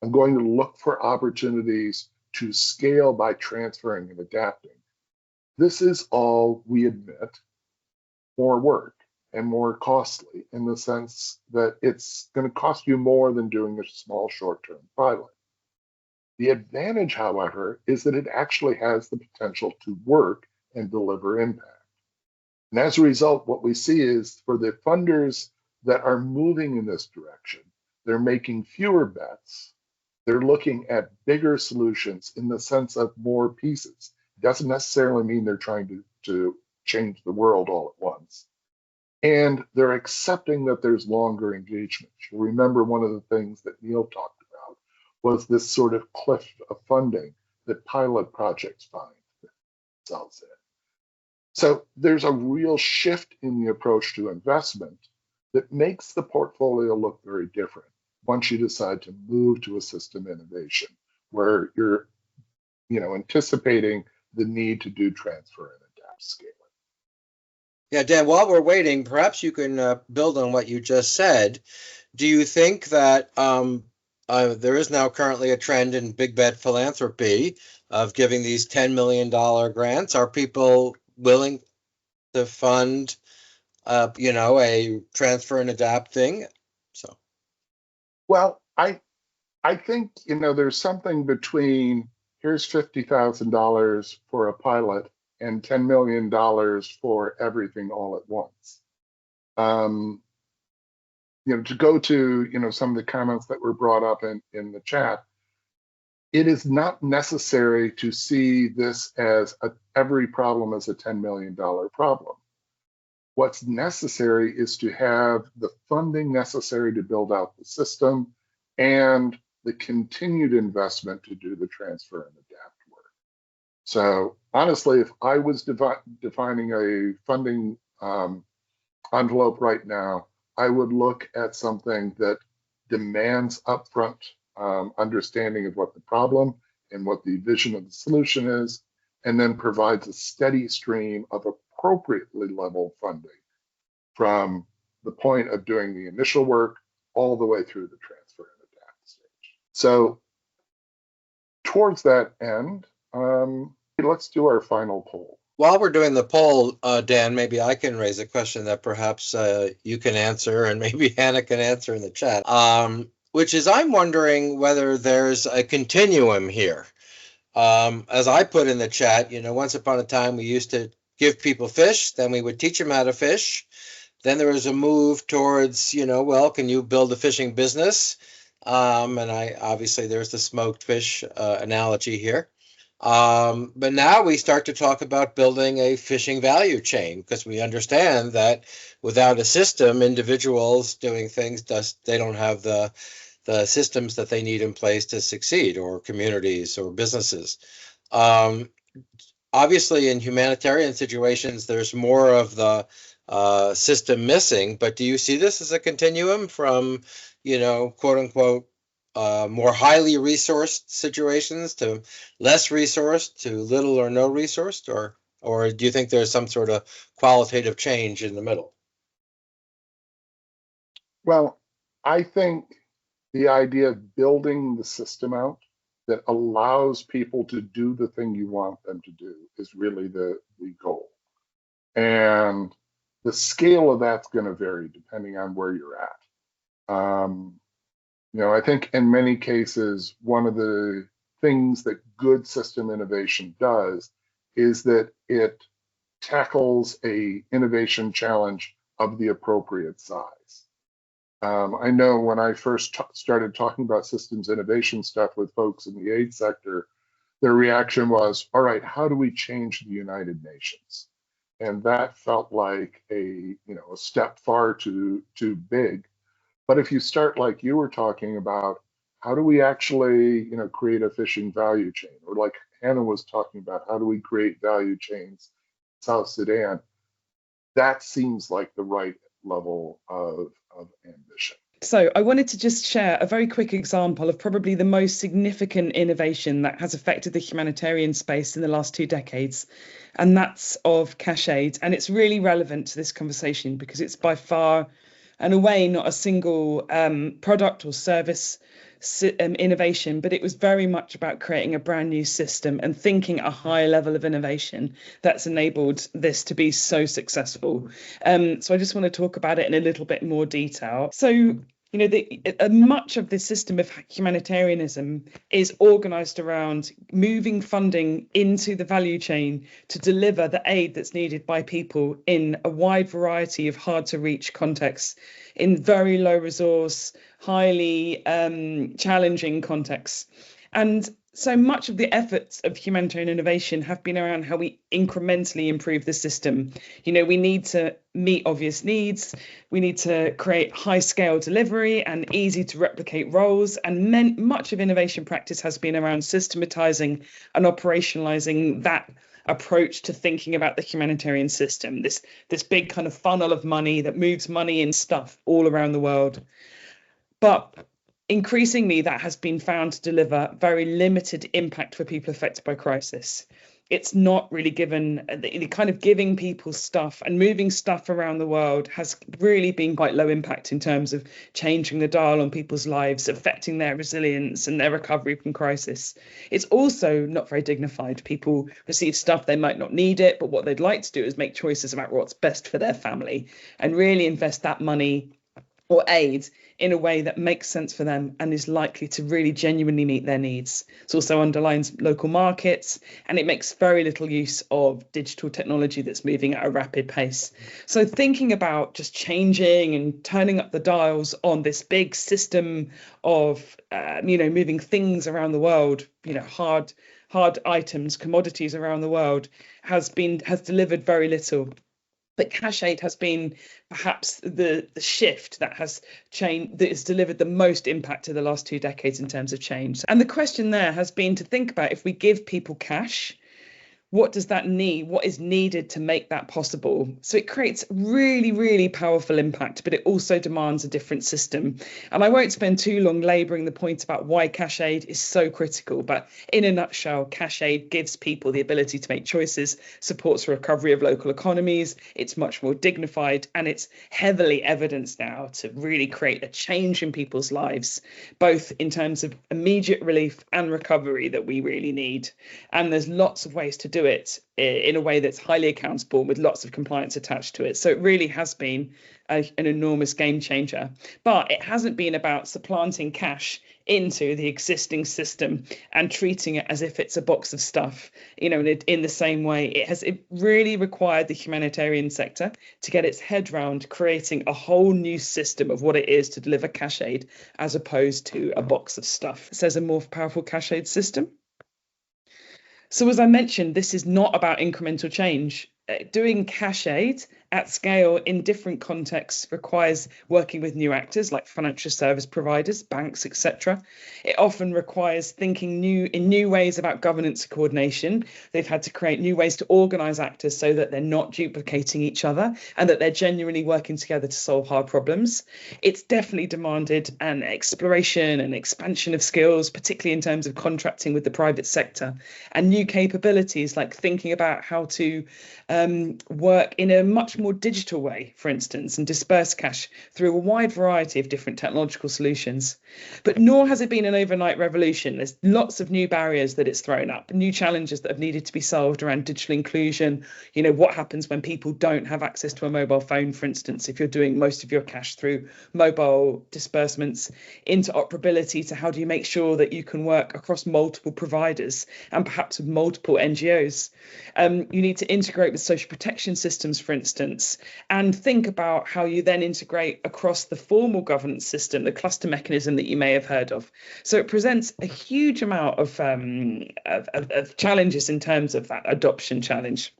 S3: I'm going to look for opportunities to scale by transferring and adapting. This is all, we admit, more work and more costly in the sense that it's going to cost you more than doing a small short-term pilot. The advantage, however, is that it actually has the potential to work and deliver impact. And as a result, what we see is for the funders that are moving in this direction, they're making fewer bets. They're looking at bigger solutions in the sense of more pieces. It doesn't necessarily mean they're trying to change the world all at once. And they're accepting that there's longer engagement. You'll remember one of the things that Neil talked about was this sort of cliff of funding that pilot projects find themselves in. So there's a real shift in the approach to investment that makes the portfolio look very different once you decide to move to a system innovation where you're anticipating the need to do transfer and adapt scaling.
S1: Yeah, Dan, while we're waiting, perhaps you can build on what you just said. Do you think that there is now currently a trend in big bet philanthropy of giving these $10 million grants? Are people willing to fund, a transfer and adapt thing? So,
S3: well, I think there's something between here's $50,000 for a pilot and $10 million for everything all at once. to go to, some of the comments that were brought up in the chat, it is not necessary to see this as every problem as a $10 million problem. What's necessary is to have the funding necessary to build out the system and the continued investment to do the transfer and adapt work. So honestly, if I was defining a funding envelope right now, I would look at something that demands upfront understanding of what the problem and what the vision of the solution is, and then provides a steady stream of appropriately level funding from the point of doing the initial work all the way through the transfer and adapt stage. So towards that end, let's do our final poll.
S1: While we're doing the poll, Dan, maybe I can raise a question that perhaps you can answer, and maybe Hannah can answer in the chat, which is I'm wondering whether there's a continuum here. As I put in the chat, once upon a time we used to give people fish, then we would teach them how to fish. Then there was a move towards, well, can you build a fishing business? And obviously there's the smoked fish analogy here. But now we start to talk about building a fishing value chain, because we understand that without a system, individuals doing things, they don't have the systems that they need in place to succeed, or communities or businesses. Obviously, in humanitarian situations, there's more of the system missing, but do you see this as a continuum from, quote unquote, more highly resourced situations to less resourced to little or no resourced, or do you think there's some sort of qualitative change in the middle?
S3: Well, I think the idea of building the system out that allows people to do the thing you want them to do is really the goal. And the scale of that's going to vary depending on where you're at. I think in many cases, one of the things that good system innovation does is that it tackles a innovation challenge of the appropriate size. I know when I first started talking about systems innovation stuff with folks in the aid sector, their reaction was, all right, how do we change the United Nations? And that felt like a step far too big. But if you start like you were talking about, how do we actually create a fishing value chain? Or like Hannah was talking about, how do we create value chains in South Sudan? That seems like the right level of ambition.
S2: So I wanted to just share a very quick example of probably the most significant innovation that has affected the humanitarian space in the last 2 decades, and that's of cash aid. And it's really relevant to this conversation because it's by far and away not a single product or service innovation, but it was very much about creating a brand new system and thinking a high level of innovation that's enabled this to be so successful. So I just want to talk about it in a little bit more detail. So much of the system of humanitarianism is organized around moving funding into the value chain to deliver the aid that's needed by people in a wide variety of hard to reach contexts, in very low resource, highly challenging contexts. And so much of the efforts of humanitarian innovation have been around how we incrementally improve the system. We need to meet obvious needs. We need to create high scale delivery and easy to replicate roles. And much of innovation practice has been around systematizing and operationalizing that approach to thinking about the humanitarian system, this big kind of funnel of money that moves money and stuff all around the world. But increasingly, that has been found to deliver very limited impact for people affected by crisis. It's not really given the kind of giving people stuff and moving stuff around the world has really been quite low impact in terms of changing the dial on people's lives, affecting their resilience and their recovery from crisis. It's also not very dignified. People receive stuff, they might not need it, but what they'd like to do is make choices about what's best for their family and really invest that money or aid in a way that makes sense for them and is likely to really genuinely meet their needs. It also underlines local markets, and it makes very little use of digital technology that's moving at a rapid pace. So thinking about just changing and turning up the dials on this big system of moving things around the world, hard items, commodities around the world, has delivered very little. But cash aid has been perhaps the shift that has delivered the most impact in the last 2 decades in terms of change. And the question there has been to think about, if we give people cash, what does that need? What is needed to make that possible? So it creates really, really powerful impact, but it also demands a different system. And I won't spend too long labouring the point about why cash aid is so critical, but in a nutshell, cash aid gives people the ability to make choices, supports the recovery of local economies, it's much more dignified, and it's heavily evidenced now to really create a change in people's lives, both in terms of immediate relief and recovery that we really need. And there's lots of ways to do it in a way that's highly accountable with lots of compliance attached to it. So it really has been an enormous game changer. But it hasn't been about supplanting cash into the existing system and treating it as if it's a box of stuff, in the same way. It really required the humanitarian sector to get its head round creating a whole new system of what it is to deliver cash aid as opposed to a box of stuff. It says a more powerful cash aid system. So as I mentioned, this is not about incremental change. Doing cash aid at scale in different contexts requires working with new actors like financial service providers, banks, etc. It often requires thinking in new ways about governance and coordination. They've had to create new ways to organise actors so that they're not duplicating each other and that they're genuinely working together to solve hard problems. It's definitely demanded an exploration and expansion of skills, particularly in terms of contracting with the private sector, and new capabilities like thinking about how to work in a much more digital way, for instance, and disperse cash through a wide variety of different technological solutions. But nor has it been an overnight revolution. There's lots of new barriers that it's thrown up, new challenges that have needed to be solved around digital inclusion. What happens when people don't have access to a mobile phone, for instance, if you're doing most of your cash through mobile disbursements, interoperability to how do you make sure that you can work across multiple providers and perhaps with multiple NGOs. You need to integrate with social protection systems, for instance, and think about how you then integrate across the formal governance system, the cluster mechanism that you may have heard of. So it presents a huge amount of challenges in terms of that adoption challenge.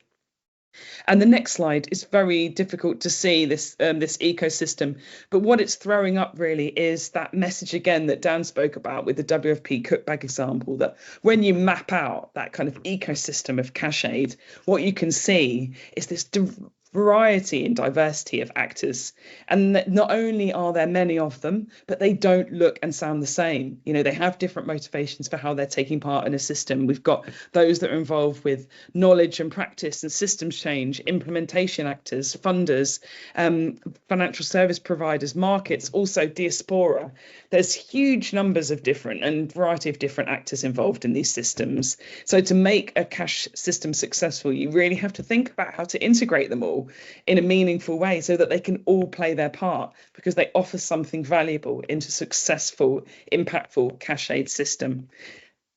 S2: And the next slide is very difficult to see this ecosystem, but what it's throwing up really is that message again that Dan spoke about with the WFP cook bag example, that when you map out that kind of ecosystem of cash aid, what you can see is this variety and diversity of actors, and that not only are there many of them, but they don't look and sound the same. They have different motivations for how they're taking part in a system. We've got those that are involved with knowledge and practice and systems change, implementation actors, funders, financial service providers, markets, also diaspora. There's huge numbers of different and variety of different actors involved in these systems. So to make a cash system successful, you really have to think about how to integrate them all in a meaningful way so that they can all play their part, because they offer something valuable into a successful, impactful cash aid system.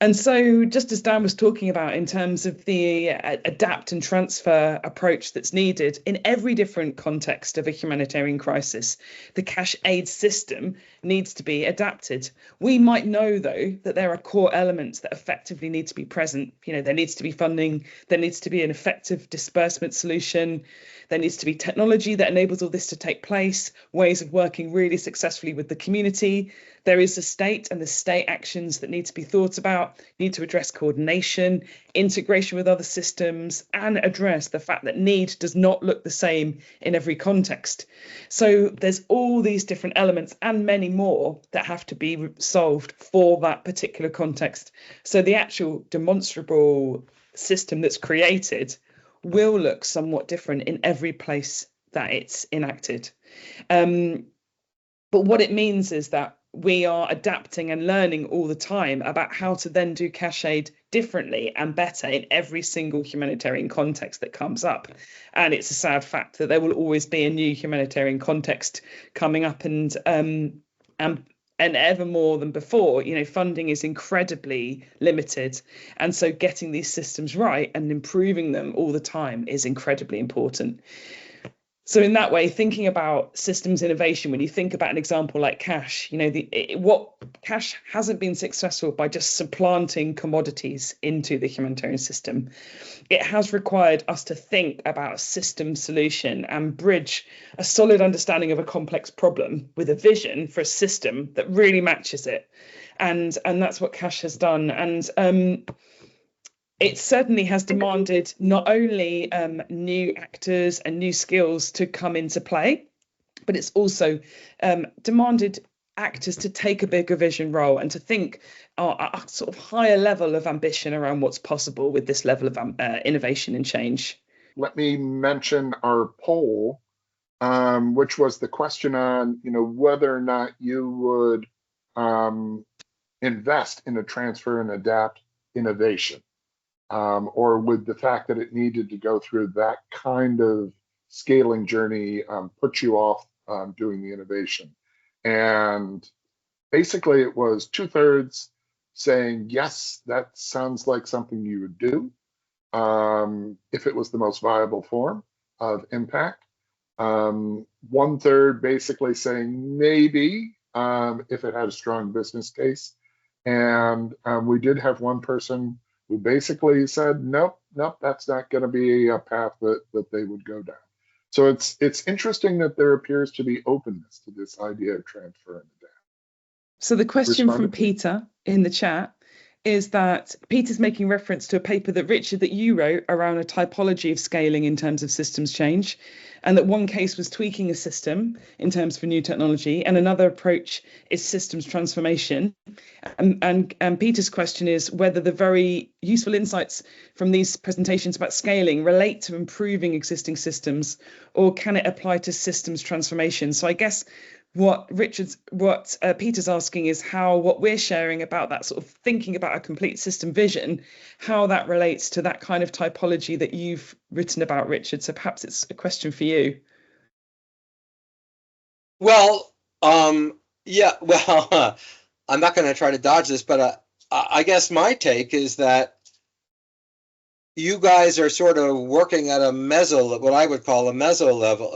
S2: And so just as Dan was talking about in terms of the adapt and transfer approach that's needed in every different context of a humanitarian crisis, the cash aid system needs to be adapted. We might know, though, that there are core elements that effectively need to be present. There needs to be funding, there needs to be an effective disbursement solution, there needs to be technology that enables all this to take place, ways of working really successfully with the community. There is the state and the state actions that need to be thought about, need to address coordination, integration with other systems, and address the fact that need does not look the same in every context. So there's all these different elements and many more that have to be solved for that particular context. So the actual demonstrable system that's created will look somewhat different in every place that it's enacted. But what it means is that we are adapting and learning all the time about how to then do cash aid differently and better in every single humanitarian context that comes up. And it's a sad fact that there will always be a new humanitarian context coming up, and ever more than before, funding is incredibly limited. And so getting these systems right and improving them all the time is incredibly important. So in that way, thinking about systems innovation, when you think about an example like cash, what cash hasn't been successful by just supplanting commodities into the humanitarian system. It has required us to think about a system solution and bridge a solid understanding of a complex problem with a vision for a system that really matches it. And that's what cash has done. And it certainly has demanded not only new actors and new skills to come into play, but it's also demanded actors to take a bigger vision role and to think a sort of higher level of ambition around what's possible with this level of innovation and change.
S3: Let me mention our poll, which was the question on, whether or not you would invest in a transfer and adapt innovation. Or would the fact that it needed to go through that kind of scaling journey put you off doing the innovation? And basically it was 2/3 saying, yes, that sounds like something you would do if it was the most viable form of impact. 1/3 basically saying maybe if it had a strong business case. And we did have one person who basically said, nope, that's not going to be a path that they would go down. So it's interesting that there appears to be openness to this idea of transfer and adapt.
S2: So the question from Peter in the chat is that Peter's making reference to a paper that Richard, that you wrote around a typology of scaling in terms of systems change, and that one case was tweaking a system in terms of a new technology, and another approach is systems transformation. And Peter's question is whether the very useful insights from these presentations about scaling relate to improving existing systems, or can it apply to systems transformation? So I guess what Peter's asking is how what we're sharing about that sort of thinking about a complete system vision, how that relates to that kind of typology that you've written about, Richard. So perhaps it's a question for you.
S1: Well, yeah, well, I'm not going to try to dodge this, but I guess my take is that you guys are sort of working at what I would call a meso level.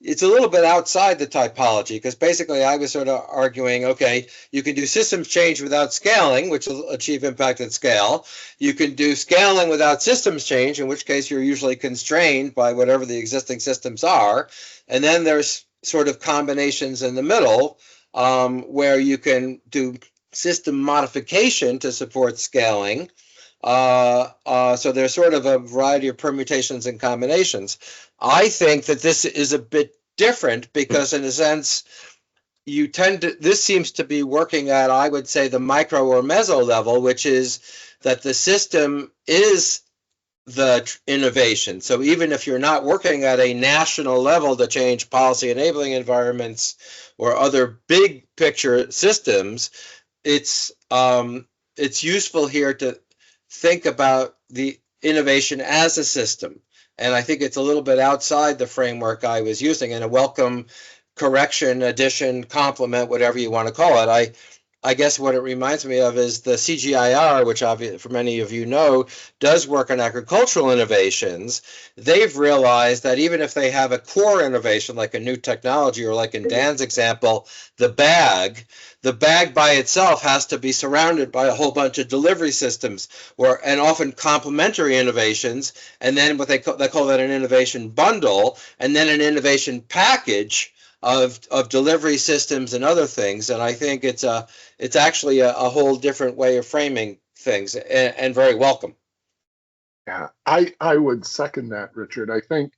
S1: It's a little bit outside the typology, because basically I was sort of arguing, okay, you can do systems change without scaling, which will achieve impact at scale. You can do scaling without systems change, in which case you're usually constrained by whatever the existing systems are. And then there's sort of combinations in the middle where you can do system modification to support scaling. So there's sort of a variety of permutations and combinations. I think that this is a bit different because, in a sense, this seems to be working at, I would say, the micro or meso level, which is that the system is the innovation. So even if you're not working at a national level to change policy enabling environments or other big picture systems, it's useful here to think about the innovation as a system. And I think it's a little bit outside the framework I was using, and a welcome correction, addition, complement, whatever you want to call it. I guess what it reminds me of is the CGIAR, which for many of you know, does work on agricultural innovations. They've realized that even if they have a core innovation, like a new technology, or like in Dan's example, the bag by itself has to be surrounded by a whole bunch of delivery systems, and often complementary innovations, and then what they call that an innovation bundle, and then an innovation package of delivery systems and other things. And I think it's actually a whole different way of framing things, and very welcome.
S3: Yeah, I would second that, Richard. I think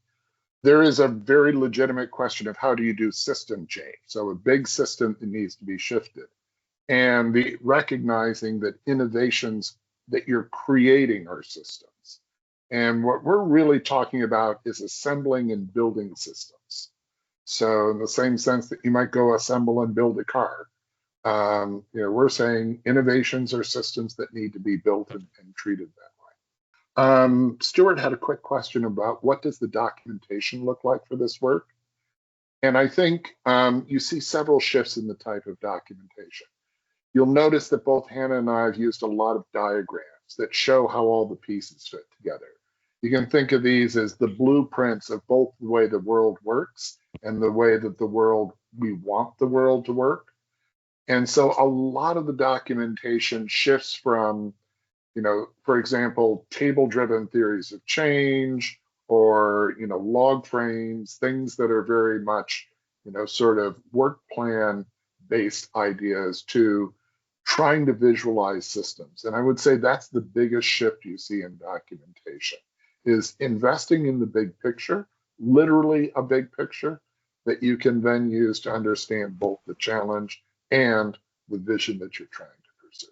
S3: there is a very legitimate question of how do you do system change? So a big system that needs to be shifted, and recognizing that innovations that you're creating are systems. And what we're really talking about is assembling and building systems. So in the same sense that you might go assemble and build a car, We're saying innovations are systems that need to be built and treated that way. Stuart had a quick question about what does the documentation look like for this work? And I think you see several shifts in the type of documentation. You'll notice that both Hannah and I have used a lot of diagrams that show how all the pieces fit together. You can think of these as the blueprints of both the way the world works and the way that we want the world to work. And so a lot of the documentation shifts from, for example, table-driven theories of change or, log frames, things that are very much, sort of work plan based ideas to trying to visualize systems. And I would say that's the biggest shift you see in documentation is investing in the big picture, literally a big picture that you can then use to understand both the challenge and the vision that you're trying to pursue.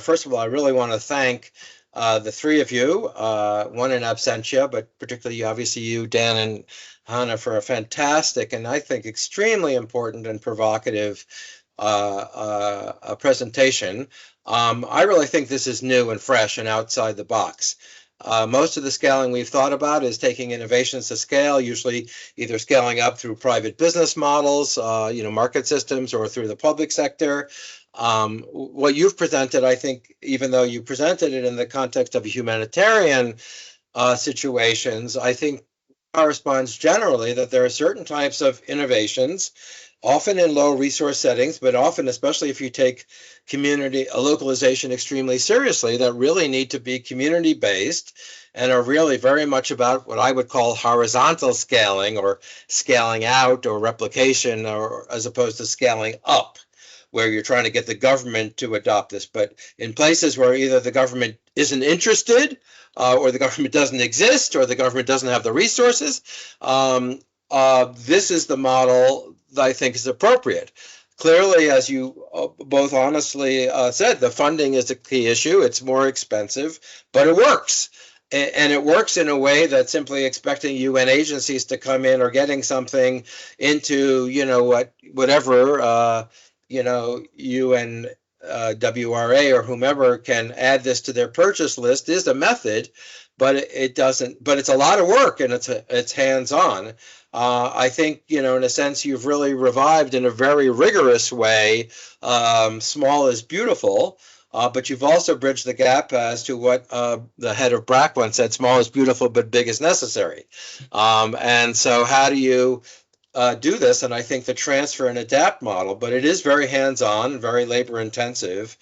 S1: First of all, I really want to thank the three of you, one in absentia, but particularly obviously you, Dan and Hannah, for a fantastic and I think extremely important and provocative presentation. I really think this is new and fresh and outside the box. Most of the scaling we've thought about is taking innovations to scale, usually either scaling up through private business models, market systems, or through the public sector. What you've presented, I think, even though you presented it in the context of humanitarian situations, I think corresponds generally that there are certain types of innovations, often in low resource settings, but often, especially if you take community localization extremely seriously, that really need to be community based and are really very much about what I would call horizontal scaling or scaling out or replication, or as opposed to scaling up, where you're trying to get the government to adopt this. But in places where either the government isn't interested, or the government doesn't exist, or the government doesn't have the resources, this is the model that I think is appropriate. Clearly, as you both honestly said, the funding is a key issue. It's more expensive, but it works. And it works in a way that simply expecting UN agencies to come in or getting something into, whatever, UN WRA or whomever can add this to their purchase list is a method, but it doesn't. But it's a lot of work and it's hands-on. I think, in a sense, you've really revived in a very rigorous way. Small is beautiful. But you've also bridged the gap as to what the head of BRAC once said: small is beautiful, but big is necessary. And so how do you do this? And I think the transfer and adapt model, but it is very hands-on, very labor intensive.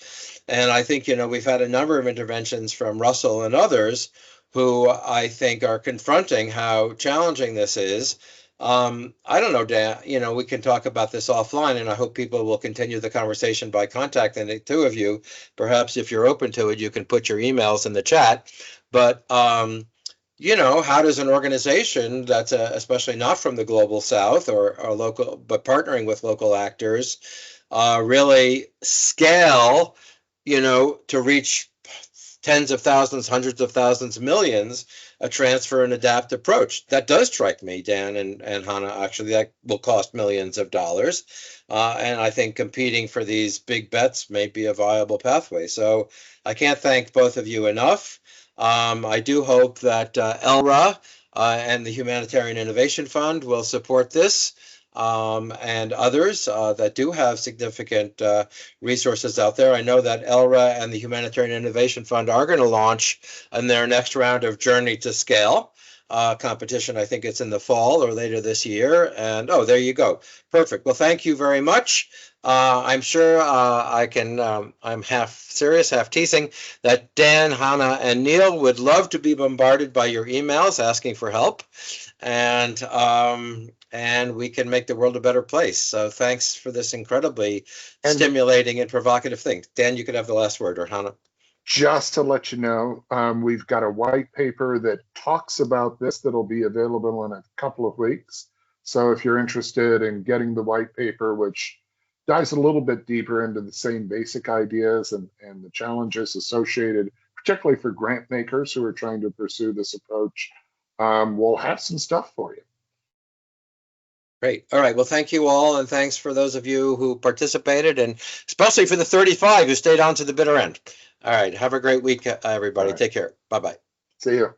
S1: And I think, we've had a number of interventions from Russell and others who I think are confronting how challenging this is. I don't know, Dan, we can talk about this offline, and I hope people will continue the conversation by contacting the two of you. Perhaps if you're open to it, you can put your emails in the chat. But how does an organization that's especially not from the global south or local, but partnering with local actors, really scale, to reach tens of thousands, hundreds of thousands, millions, a transfer and adapt approach? That does strike me, Dan and Hannah. Actually, that will cost millions of dollars. And I think competing for these big bets may be a viable pathway. So I can't thank both of you enough. I do hope that ELRA and the Humanitarian Innovation Fund will support this, and others that do have significant resources out there. I know that ELRA and the Humanitarian Innovation Fund are going to launch in their next round of Journey to Scale competition. I think it's in the fall or later this year. And there you go. Perfect. Well, thank you very much. I'm sure I'm half serious, half teasing, that Dan, Hannah, and Neil would love to be bombarded by your emails asking for help. And we can make the world a better place. So thanks for this incredibly stimulating and provocative thing. Dan, you could have the last word, or Hannah.
S3: Just to let you know, we've got a white paper that talks about this that'll be available in a couple of weeks. So if you're interested in getting the white paper, which dives a little bit deeper into the same basic ideas and the challenges associated, particularly for grant makers who are trying to pursue this approach, we'll have some stuff for you.
S1: Great. All right. Well, thank you all, and thanks for those of you who participated, and especially for the 35 who stayed on to the bitter end. All right. Have a great week, everybody.
S3: All right.
S1: Take care. Bye-bye.
S3: See you.